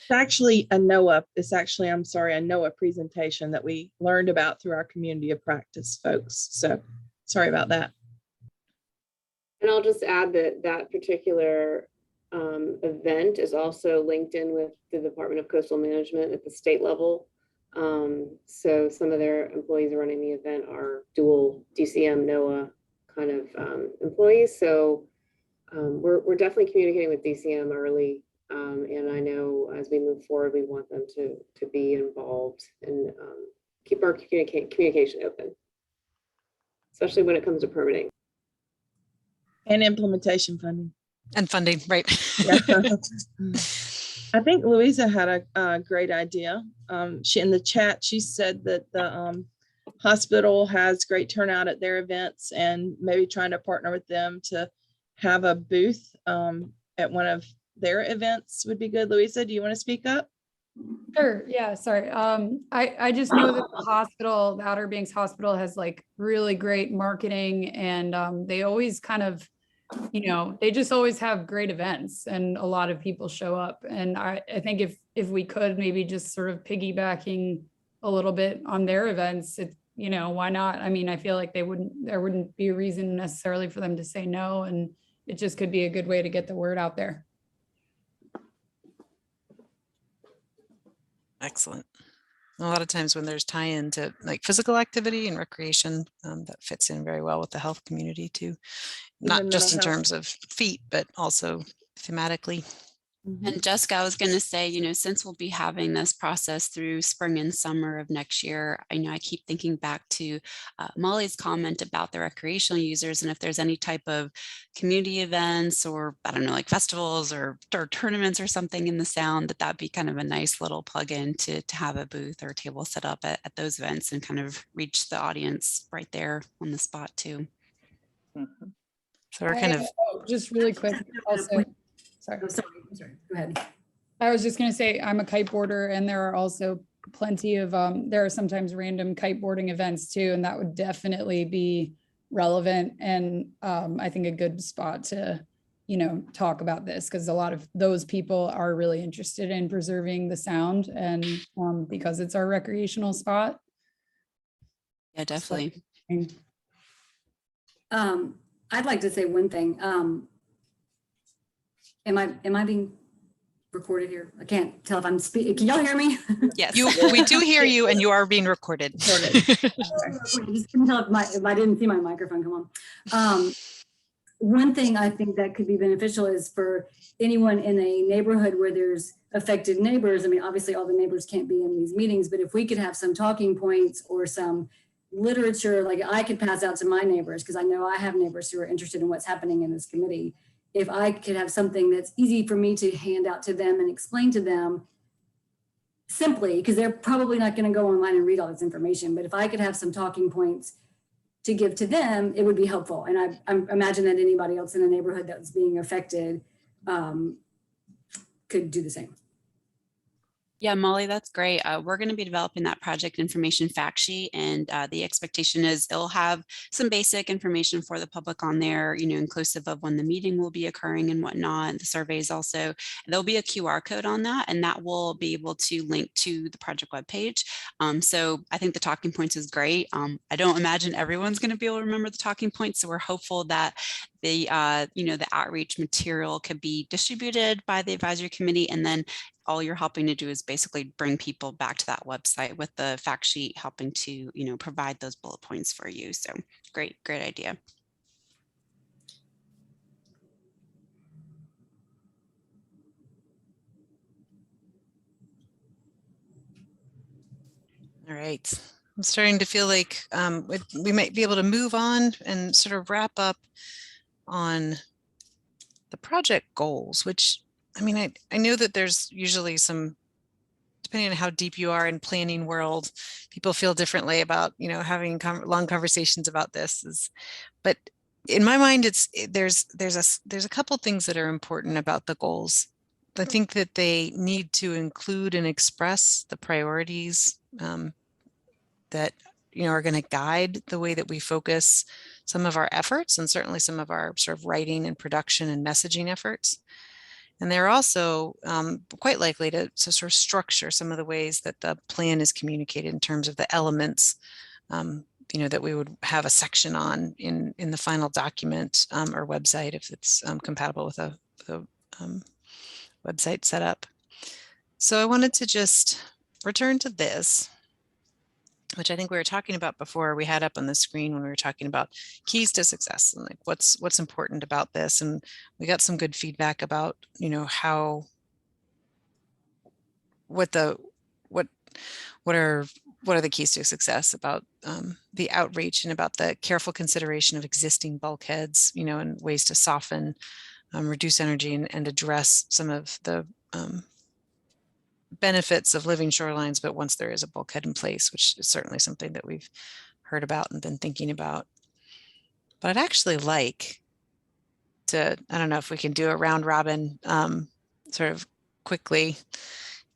It's actually a NOAA, a NOAA presentation that we learned about through our community of practice folks. So sorry about that. And I'll just add that particular event is also linked in with the Department of Coastal Management at the state level. So some of their employees running the event are dual DCM NOAA kind of employees. So we're definitely communicating with DCM early. And I know as we move forward, we want them to be involved and keep our communication open, especially when it comes to permitting. And implementation funding. And funding, right. Yeah. I think Louisa had a great idea. She in the chat, she said that the hospital has great turnout at their events, and maybe trying to partner with them to have a booth at one of their events would be good. Louisa, do you want to speak up? Sure. Yeah. Sorry. I just know that the hospital, the Outer Banks Hospital, has like really great marketing, and they always kind of, they just always have great events, and a lot of people show up. And I think if we could maybe just sort of piggybacking a little bit on their events, why not? I mean, I feel like there wouldn't be a reason necessarily for them to say no, and it just could be a good way to get the word out there. Excellent. A lot of times when there's tie-in to like physical activity and recreation, that fits in very well with the health community too. Not just in terms of feet, but also thematically. And Jessica, I was going to say, since we'll be having this process through spring and summer of next year, I know I keep thinking back to Molly's comment about the recreational users, and if there's any type of community events or, I don't know, like festivals or tournaments or something in the Sound, that'd be kind of a nice little plug-in to have a booth or table set up at those events and kind of reach the audience right there on the spot too. Mm-hmm. So we're kind of just really quick also. Sorry. Go ahead. I was just going to say I'm a kiteboarder, and there are also plenty of there are sometimes random kiteboarding events too, and that would definitely be relevant, and I think a good spot to talk about this, because a lot of those people are really interested in preserving the sound, and because it's our recreational spot. Yeah, definitely. I'd like to say one thing. Am I being recorded here? I can't tell if I'm speaking. Can y'all hear me? Yes, we do hear you, and you are being recorded. I just couldn't tell if I didn't see my microphone come on. One thing I think that could be beneficial is for anyone in a neighborhood where there's affected neighbors. I mean, obviously all the neighbors can't be in these meetings, but if we could have some talking points or some literature, like I could pass out to my neighbors, because I know I have neighbors who are interested in what's happening in this committee. If I could have something that's easy for me to hand out to them and explain to them simply, because they're probably not going to go online and read all this information, but if I could have some talking points to give to them, it would be helpful. And I imagine that anybody else in the neighborhood that's being affected could do the same. Yeah, Molly, that's great. We're going to be developing that project information fact sheet, and the expectation is it'll have some basic information for the public on there, inclusive of when the meeting will be occurring and whatnot. The surveys also, there'll be a QR code on that, and that will be able to link to the project webpage. So I think the talking points is great. I don't imagine everyone's going to be able to remember the talking points, so we're hopeful that the the outreach material could be distributed by the advisory committee, and then all you're helping to do is basically bring people back to that website with the fact sheet, helping to provide those bullet points for you. So great idea. All right, I'm starting to feel like we might be able to move on and sort of wrap up on the project goals, which, I mean, I know that there's usually some, depending on how deep you are in planning world, people feel differently about, having long conversations about this. But in my mind, there's a couple things that are important about the goals. I think that they need to include and express the priorities that are going to guide the way that we focus some of our efforts, and certainly some of our sort of writing and production and messaging efforts. And they're also quite likely to sort of structure some of the ways that the plan is communicated in terms of the elements, that we would have a section on in the final document or website, if it's compatible with a website setup. So I wanted to just return to this, which I think we were talking about before. We had up on the screen when we were talking about keys to success and like what's important about this. And we got some good feedback about, what are the keys to success about the outreach, and about the careful consideration of existing bulkheads, and ways to soften, reduce energy, and address some of the benefits of living shorelines, but once there is a bulkhead in place, which is certainly something that we've heard about and been thinking about. But I'd actually like to, I don't know if we can do a round robin sort of quickly.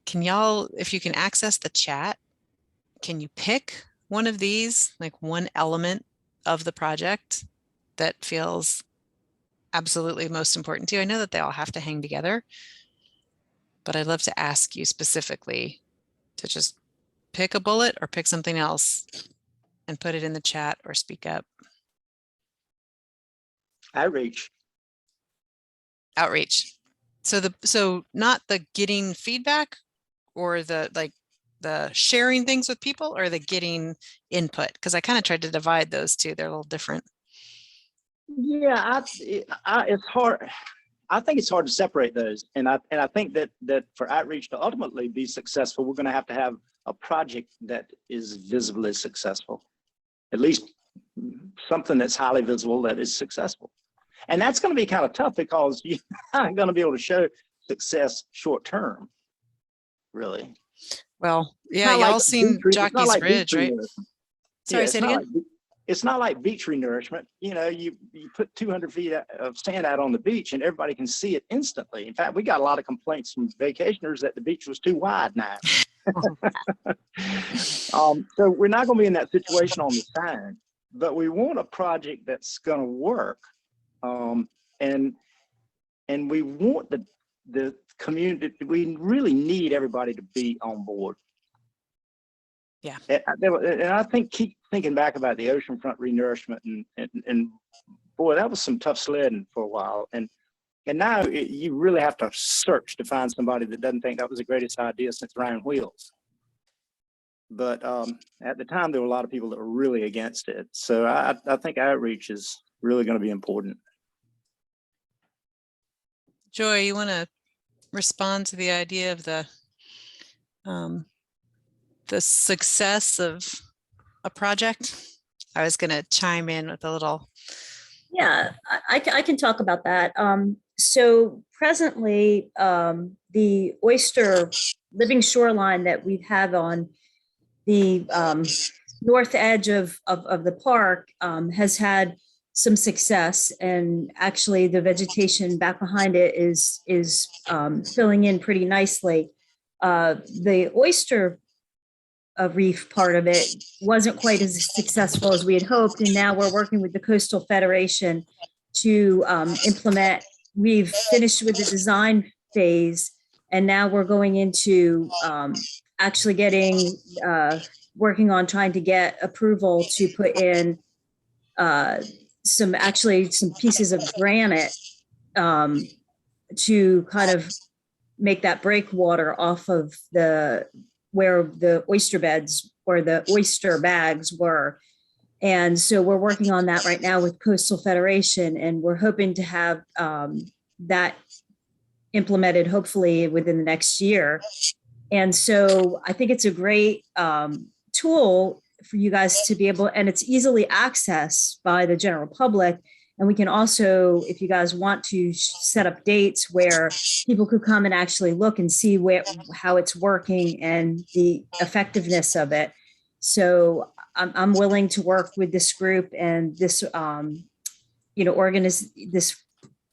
Can y'all, if you can access the chat, can you pick one of these, like one element of the project that feels absolutely most important to you? I know that they all have to hang together, but I'd love to ask you specifically to just pick a bullet or pick something else and put it in the chat or speak up. Outreach. So not the getting feedback, or the sharing things with people, or the getting input, because I kind of tried to divide those two. They're a little different. Yeah, it's hard. I think it's hard to separate those, and I think that for outreach to ultimately be successful, we're going to have a project that is visibly successful, at least something that's highly visible that is successful. And that's going to be kind of tough, because you're not going to be able to show success short term, really. Well, yeah, y'all seen Jockey's Ridge, right? Sorry, say it again. It's not like beach renourishment. You put 200 feet of sand out on the beach and everybody can see it instantly. In fact, we got a lot of complaints from vacationers that the beach was too wide now. So we're not going to be in that situation on the sign, but we want a project that's going to work. And And we want the community, we really need everybody to be on board. Yeah. And I think keep thinking back about the oceanfront renourishment and boy, that was some tough sledding for a while. And now you really have to search to find somebody that doesn't think that was the greatest idea since round wheels. But at the time, there were a lot of people that were really against it. So I think outreach is really going to be important. Joy, you want to respond to the idea of the success of a project? I was going to chime in with a little. Yeah, I can talk about that. So presently, the oyster living shoreline that we have on the north edge of the park has had some success, and actually the vegetation back behind it is filling in pretty nicely. The oyster reef part of it wasn't quite as successful as we had hoped, and now we're working with the Coastal Federation to implement. We've finished with the design phase, and now we're going into actually getting working on trying to get approval to put in some pieces of granite to kind of make that breakwater off of where the oyster beds or the oyster bags were. And so we're working on that right now with Coastal Federation, and we're hoping to have that implemented hopefully within the next year. And so I think it's a great tool for you guys to be able, and it's easily accessed by the general public. And we can also, if you guys want to, set up dates where people could come and actually look and see how it's working and the effectiveness of it. So I'm willing to work with this group and this, this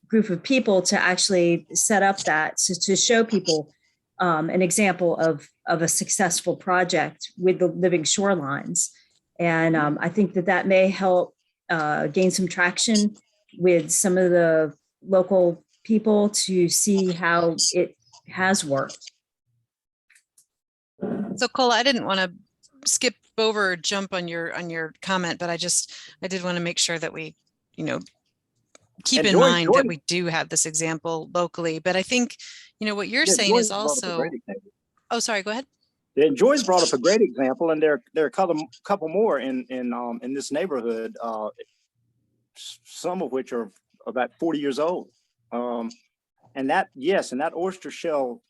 group of people to actually set up that, to show people an example of a successful project with the living shorelines. And I think that may help gain some traction with some of the local people to see how it has worked. So Cole, I didn't want to skip over or jump on your comment, but I did want to make sure that we, keep in mind that we do have this example locally. But I think, what you're saying is also, oh, sorry, go ahead. Yeah, Joy's brought up a great example, and there are a couple more in this neighborhood, some of which are about 40 years old. And that oyster shell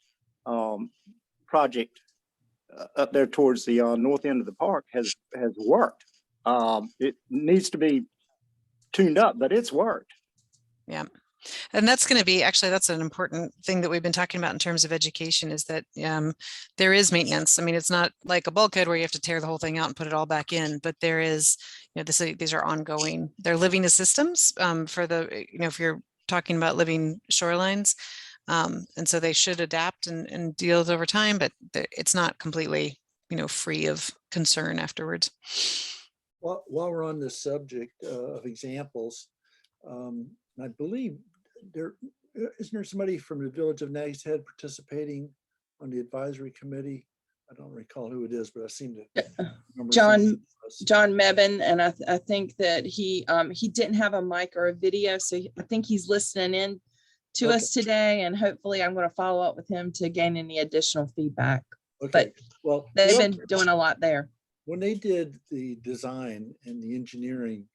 project up there towards the north end of the park has worked. It needs to be tuned up, but it's worked. Yeah. And that's going to be, actually, that's an important thing that we've been talking about in terms of education, is that there is maintenance. I mean, it's not like a bulkhead where you have to tear the whole thing out and put it all back in, but there is, these are ongoing. They're living as systems for the, if you're talking about living shorelines. And so they should adapt and deal with over time, but it's not completely, free of concern afterwards. Well, while we're on this subject of examples, I believe isn't there somebody from the Village of Nags Head participating on the advisory committee? I don't recall who it is, but I seem to remember John Mebane, and I think that he didn't have a mic or a video, so I think he's listening in to us today, and hopefully I'm going to follow up with him to gain any additional feedback. Okay. But well, they've been doing a lot there. When they did the design and the engineering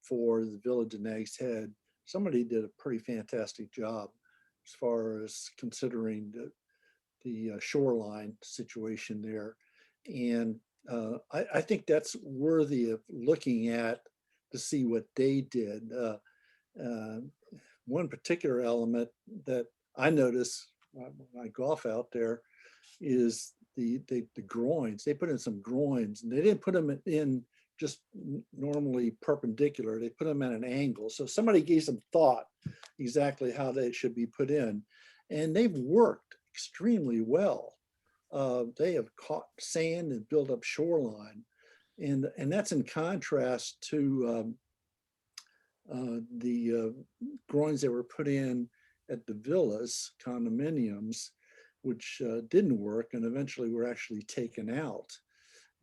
for the Village of Nags Head, somebody did a pretty fantastic job as far as considering the shoreline situation there. And I think that's worthy of looking at to see what they did. One particular element that I notice when I golf out there is the groins. They put in some groins, and they didn't put them in just normally perpendicular. They put them at an angle. So somebody gave some thought exactly how they should be put in, and they've worked extremely well. They have caught sand and built up shoreline, and that's in contrast to the groins that were put in at the villas condominiums, which didn't work and eventually were actually taken out.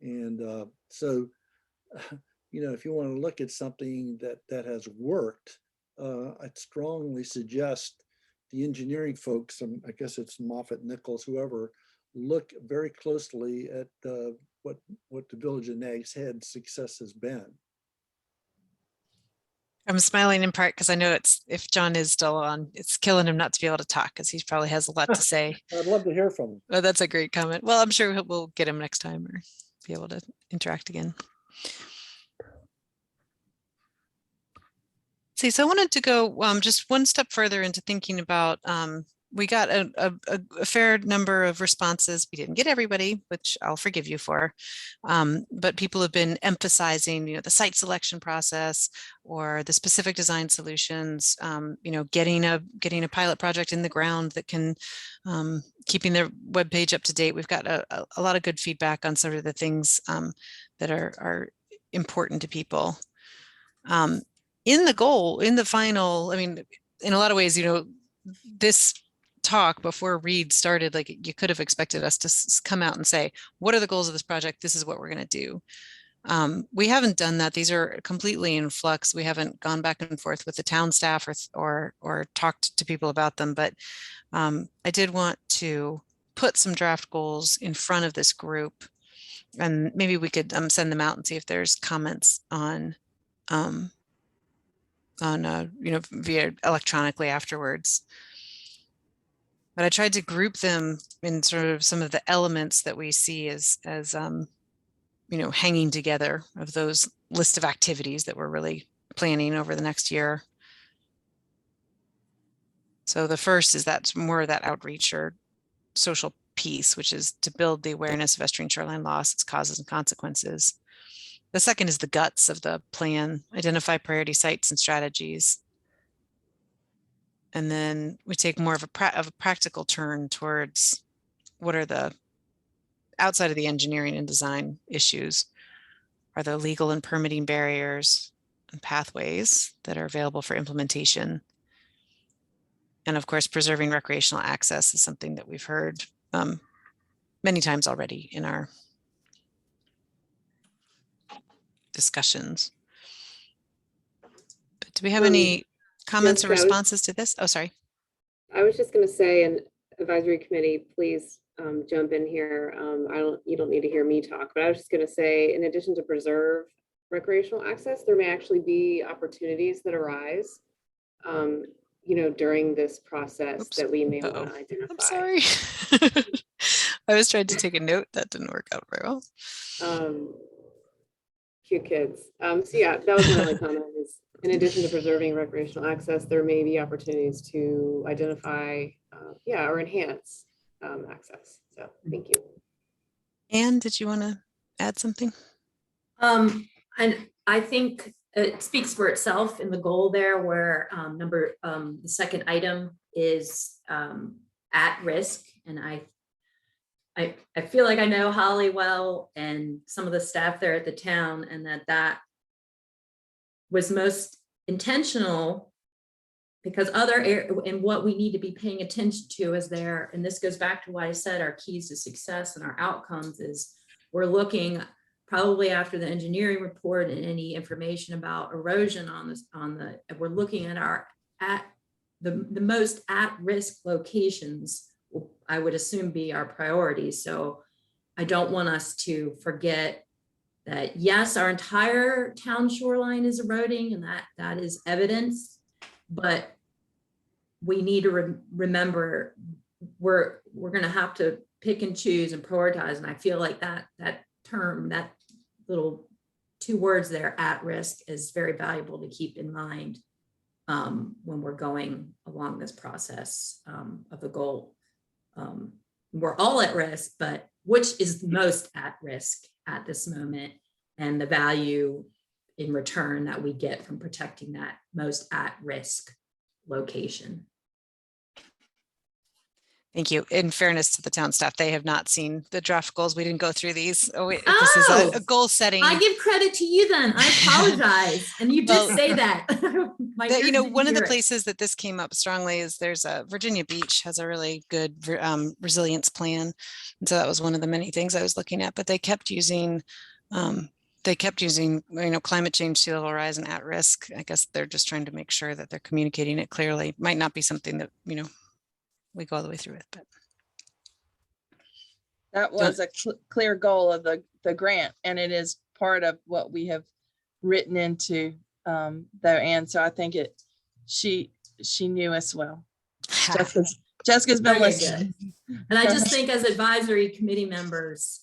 And so, if you want to look at something that has worked, I'd strongly suggest the engineering folks, I guess it's Moffett, Nichols, whoever, look very closely at what the Village of Nags Head success has been. I'm smiling in part because I know if John is still on, it's killing him not to be able to talk because he probably has a lot to say. I'd love to hear from him. Oh, that's a great comment. Well, I'm sure we'll get him next time or be able to interact again. See, so I wanted to go just one step further into thinking about, we got a fair number of responses. We didn't get everybody, which I'll forgive you for, but people have been emphasizing, the site selection process or the specific design solutions, getting a pilot project in the ground that can, keeping their webpage up to date. We've got a lot of good feedback on sort of the things that are important to people. In the final, I mean, in a lot of ways, this talk before Reed started, like you could have expected us to come out and say, what are the goals of this project? This is what we're going to do. We haven't done that. These are completely in flux. We haven't gone back and forth with the town staff or talked to people about them. But I did want to put some draft goals in front of this group, and maybe we could send them out and see if there's comments on via electronically afterwards. But I tried to group them in sort of some of the elements that we see as hanging together of those list of activities that we're really planning over the next year. So the first is that more of that outreach or social piece, which is to build the awareness of estuarine shoreline loss, its causes and consequences. The second is the guts of the plan, identify priority sites and strategies. And then we take more of a practical turn towards what are the, outside of the engineering and design issues, are the legal and permitting barriers and pathways that are available for implementation. And of course, preserving recreational access is something that we've heard many times already in our discussions. But do we have any comments or responses to this? Oh, sorry. I was just going to say, and advisory committee, please jump in here. You don't need to hear me talk, but I was just going to say, in addition to preserve recreational access, there may actually be opportunities that arise, during this process that we may want to identify. I'm sorry. I was trying to take a note. That didn't work out very well. Cute kids. So yeah, that was my only comment is, in addition to preserving recreational access, there may be opportunities to identify, or enhance access. So thank you. Anne, did you want to add something? And I think it speaks for itself in the goal there, where the second item is at risk. And I feel like I know Holly well and some of the staff there at the town, and that was most intentional because and what we need to be paying attention to is there, and this goes back to what I said, our keys to success and our outcomes is we're looking probably after the engineering report and any information about erosion we're looking at the most at-risk locations, I would assume be our priorities. So I don't want us to forget that, yes, our entire town shoreline is eroding, and that is evidence, but we need to remember we're going to have to pick and choose and prioritize. And I feel like that term, that little 2 words there, at risk, is very valuable to keep in mind when we're going along this process of the goal. We're all at risk, but which is most at risk at this moment, and the value in return that we get from protecting that most at risk location. Thank you. In fairness to the town staff, they have not seen the draft goals. We didn't go through these. This is a goal setting. I give credit to you then. I apologize. And you did Well, say that. My ears didn't one of the hear it. places that this came up strongly is there's a Virginia Beach has a really good resilience plan. And so that was one of the many things I was looking at, but they kept using, climate change, sea level rise, and at risk. I guess they're just trying to make sure that they're communicating it clearly. Might not be something that, we go all the way through with, but. That was a clear goal of the grant, and it is part of what we have written into there. And so I think she knew us well. Jessica's been Very listening. good. And I just think as advisory committee members,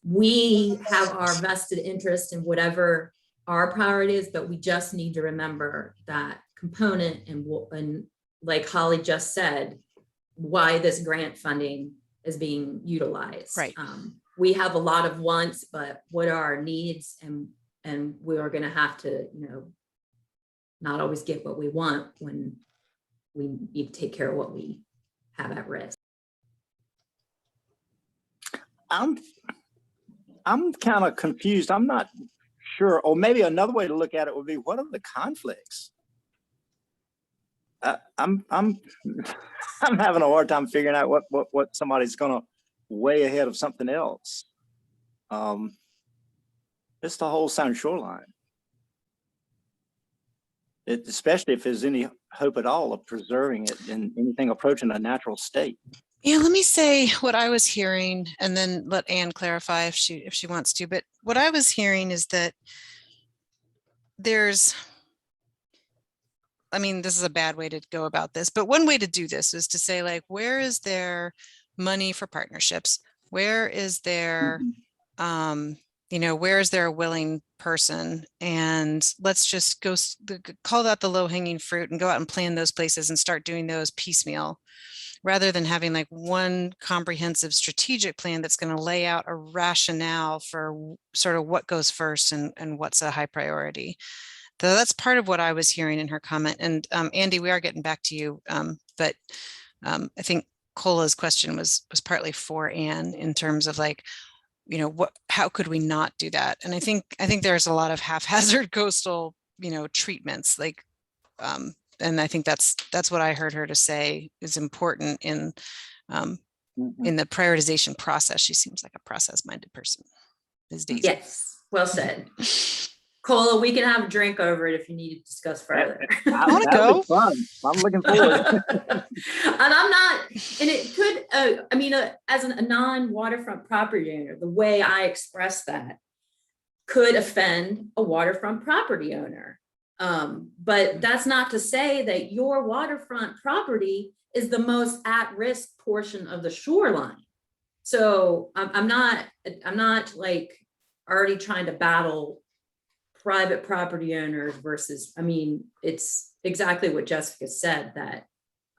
we have our vested interest in whatever our priority is, but we just need to remember that component and like Holly just said, why this grant funding is being utilized. Right. We have a lot of wants, but what are our needs? And we are going to have to, not always get what we want when we need to take care of what we have at risk. I'm kind of confused. I'm not sure, or maybe another way to look at it would be, what are the conflicts? I'm having a hard time figuring out what somebody's gonna weigh ahead of something else. It's the whole Sound Shoreline. Especially if there's any hope at all of preserving it in anything approaching a natural state. Yeah, let me say what I was hearing and then let Anne clarify if she wants to. But what I was hearing is that this is a bad way to go about this, but one way to do this is to say, like, where is there money for partnerships? Where is there, where is there a willing person? And let's just go call that the low-hanging fruit and go out and plan those places and start doing those piecemeal, rather than having like one comprehensive strategic plan that's going to lay out a rationale for sort of what goes first and what's a high priority. So that's part of what I was hearing in her comment. And Andy, we are getting back to you, but I think Cola's question was partly for Anne in terms of like, how could we not do that? And I think there's a lot of haphazard coastal, treatments like, and I think that's what I heard her to say is important in the prioritization process. She seems like a process-minded person. Daisy. Yes, well said. Cola, we can have a drink over it if you need to discuss further. I want to go. Fun. I'm looking forward. And I'm not, and it could, as a non-waterfront property owner, the way I express that could offend a waterfront property owner. But that's not to say that your waterfront property is the most at-risk portion of the shoreline. So I'm not like already trying to battle private property owners versus, it's exactly what Jessica said, that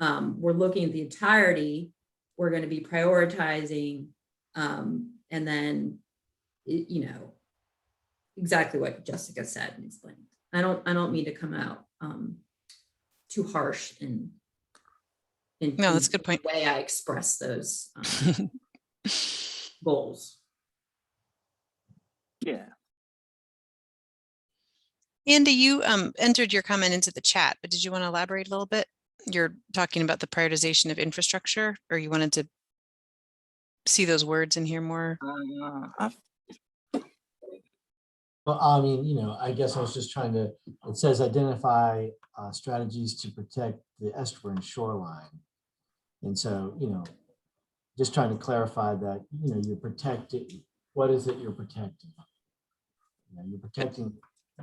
we're looking at the entirety, we're going to be prioritizing, and then, exactly what Jessica said and explained. I don't mean to come out too harsh in no, that's a good point. The way I express those goals. Yeah. Andy, you entered your comment into the chat, but did you want to elaborate a little bit? You're talking about the prioritization of infrastructure, or you wanted to see those words in here more? Well, I guess I was just trying to, it says identify strategies to protect the estuarine shoreline. And so, just trying to clarify that, you're protecting, what is it you're protecting? You're protecting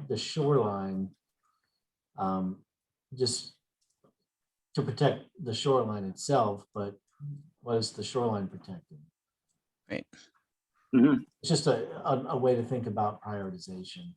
the shoreline, just to protect the shoreline itself, but what is the shoreline protecting? Right. Mm-hmm. It's just a way to think about prioritization.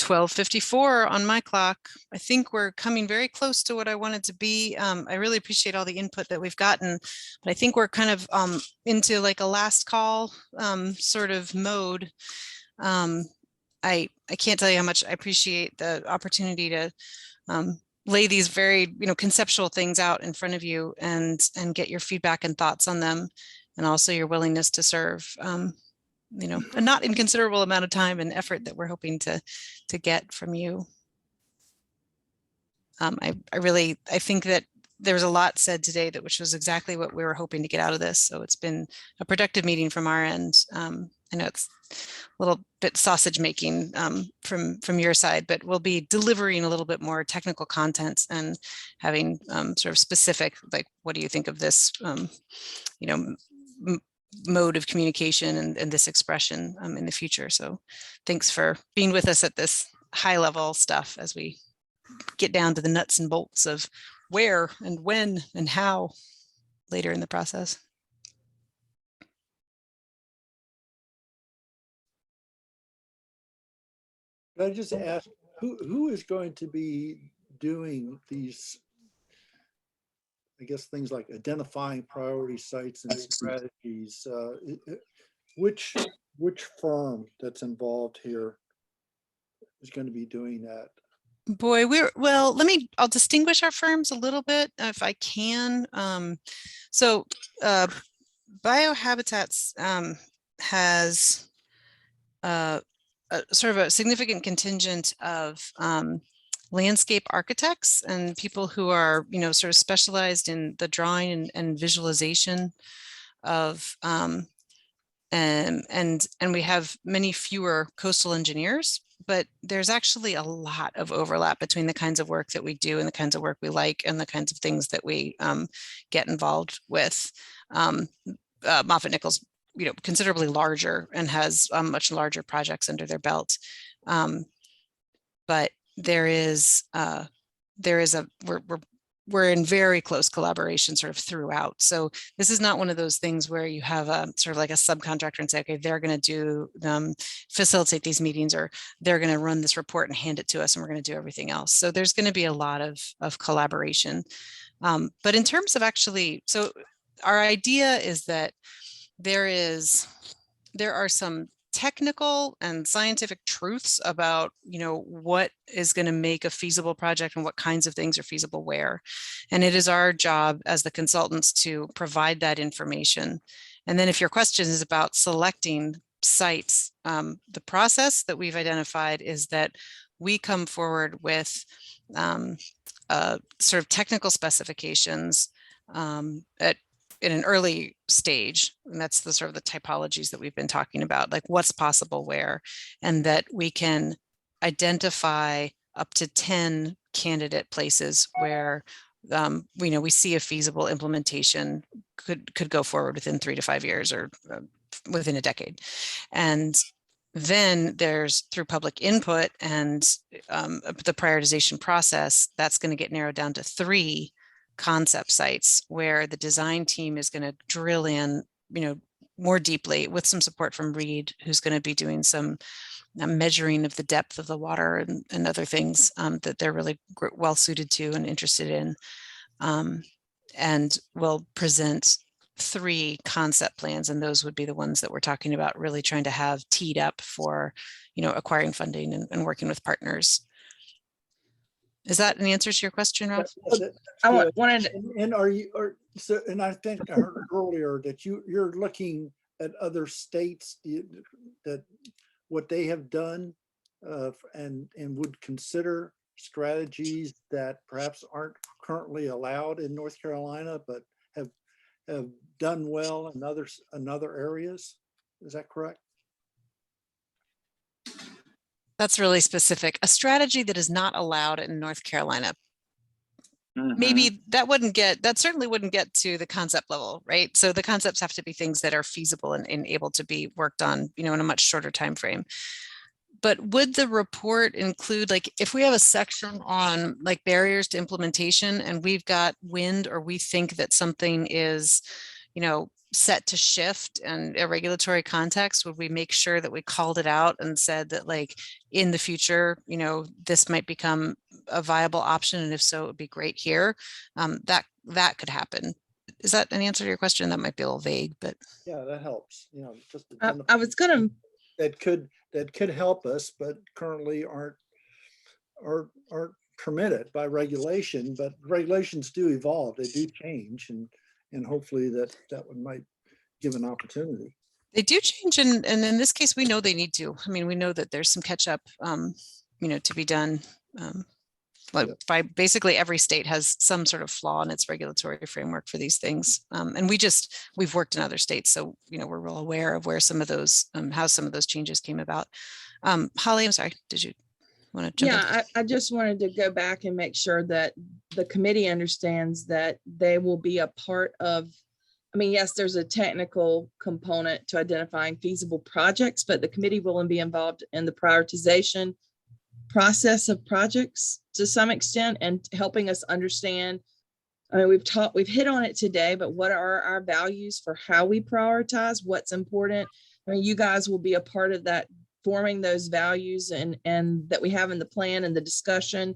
12:54 on my clock. I think we're coming very close to what I wanted to be. I really appreciate all the input that we've gotten, but I think we're kind of into like a last call sort of mode. I can't tell you how much I appreciate the opportunity to lay these very, conceptual things out in front of you and get your feedback and thoughts on them, and also your willingness to serve. A not inconsiderable amount of time and effort that we're hoping to get from you. I think that there was a lot said today which was exactly what we were hoping to get out of this. So it's been a productive meeting from our end. I know it's a little bit sausage making from your side, but we'll be delivering a little bit more technical content and having sort of specific, like, what do you think of this, mode of communication and this expression in the future. So thanks for being with us at this high level stuff as we get down to the nuts and bolts of where and when and how later in the process. Can I just ask, who is going to be doing these, I guess, things like identifying priority sites and strategies? Which firm that's involved here is going to be doing that? Boy, I'll distinguish our firms a little bit if I can. Biohabitats has sort of a significant contingent of landscape architects and people who are, sort of specialized in the drawing and visualization of, and we have many fewer coastal engineers, but there's actually a lot of overlap between the kinds of work that we do and the kinds of work we like and the kinds of things that we get involved with. Moffett Nichols, considerably larger and has much larger projects under their belt. But we're in very close collaboration sort of throughout. So this is not one of those things where you have a sort of like a subcontractor and say, okay, they're going to facilitate these meetings, or they're going to run this report and hand it to us and we're going to do everything else. So there's going to be a lot of collaboration. But in terms of actually, so our idea is that there are some technical and scientific truths about, what is going to make a feasible project and what kinds of things are feasible where. And it is our job as the consultants to provide that information. And then if your question is about selecting sites, the process that we've identified is that we come forward with sort of technical specifications in an early stage, and that's the sort of the typologies that we've been talking about, like what's possible where, and that we can identify up to 10 candidate places where we see a feasible implementation could go forward within 3 to 5 years or within a decade. And then there's, through public input and the prioritization process, that's going to get narrowed down to 3 concept sites where the design team is going to drill in, more deeply with some support from Reed, who's going to be doing some measuring of the depth of the water and other things that they're really well suited to and interested in. And we'll present 3 concept plans, and those would be the ones that we're talking about, really trying to have teed up for, acquiring funding and working with partners. Is that an answer to your question, Ross? I wanted. And I think I heard earlier that you're looking at other states that what they have done and would consider strategies that perhaps aren't currently allowed in North Carolina, but have done well in other areas. Is that correct? That's really specific. A strategy that is not allowed in North Carolina. Maybe that certainly wouldn't get to the concept level, right? So the concepts have to be things that are feasible and able to be worked on, in a much shorter time frame. But would the report include, like, if we have a section on like barriers to implementation and we've got wind, or we think that something is, set to shift and a regulatory context, would we make sure that we called it out and said that, like, in the future, you know, this might become a viable option, and if so, it would be great here. That could happen. Is that an answer to your question? That might be a little vague, but Yeah, that helps, you know, just I was gonna, that could help us, but currently aren't permitted by regulation, but regulations do evolve, they do change, and hopefully that one might give an opportunity. they do change, and in this case, we know they need to. I mean, we know that there's some catch up, you know, to be done. Like by basically every state has some sort of flaw in its regulatory framework for these things. And we've worked in other states, so, you know, we're real aware of where some of those, how some of those changes came about. Holly, I'm sorry, did you want to jump in? yeah, I just wanted to go back and make sure that the committee understands that they will be a part of, I mean, yes, there's a technical component to identifying feasible projects, but the committee will be involved in the prioritization process of projects to some extent, and helping us understand. I mean, we've hit on it today, but what are our values for how we prioritize, what's important? I mean, you guys will be a part of that, forming those values and that we have in the plan and the discussion.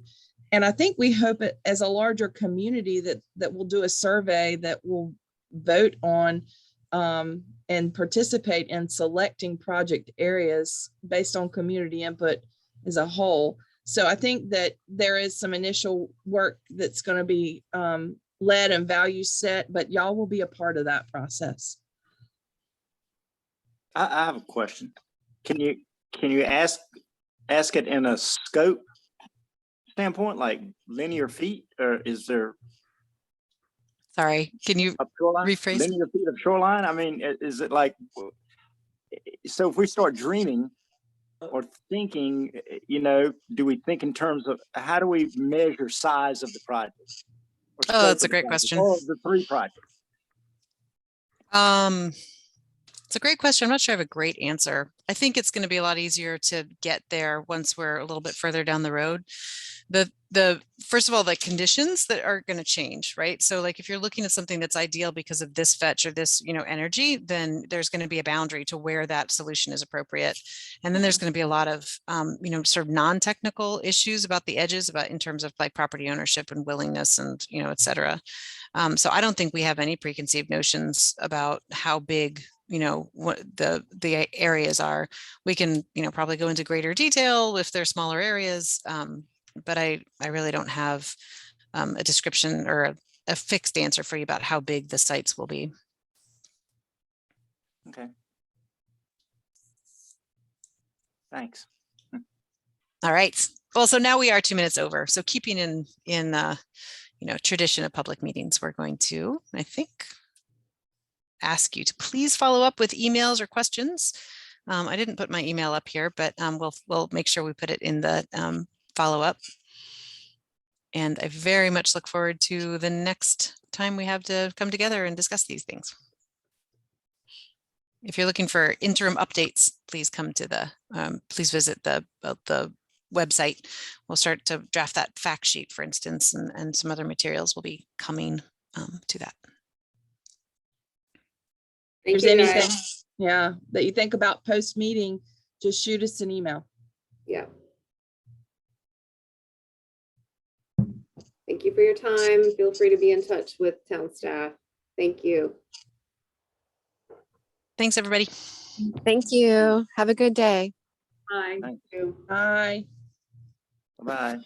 And I think we hope it as a larger community that we'll do a survey that will vote on and participate in selecting project areas based on community input as a whole. So I think that there is some initial work that's going to be led and values set, but y'all will be a part of that process. I have a question. Can you ask it in a scope standpoint, like linear feet, or is there? Sorry, can you rephrase? Linear feet of shoreline? I mean, is it like, so if we start dreaming or thinking, you know, do we think in terms of how do we measure size of the project? Oh, that's a great question. Or the 3 projects? It's a great question. I'm not sure I have a great answer. I think it's going to be a lot easier to get there once we're a little bit further down the road. The first of all, the conditions that are going to change, right? So like if you're looking at something that's ideal because of this fetch or this, you know, energy, then there's going to be a boundary to where that solution is appropriate. And then there's going to be a lot of, you know, sort of non-technical issues about the edges, about in terms of like property ownership and willingness and, you know, et cetera. So I don't think we have any preconceived notions about how big, you know, what the areas are. We can, you know, probably go into greater detail if they're smaller areas. But I really don't have a description or a fixed answer for you about how big the sites will be. Okay. Thanks. All right. Well, so now we are 2 minutes over. So keeping in you know, tradition of public meetings, we're going to, I think, ask you to please follow up with emails or questions. I didn't put my email up here, but we'll make sure we put it in the follow-up. And I very much look forward to the next time we have to come together and discuss these things. If you're looking for interim updates, please come to the, please visit the website. We'll start to draft that fact sheet, for instance, and some other materials will be coming to that. If there's anything, yeah, that you think about post-meeting, just shoot us an email. Yeah. Thank you for your time. Feel free to be in touch with town staff. Thank you. Thanks, everybody. Thank you. Have a good day. Bye. Thank you. Bye. Bye.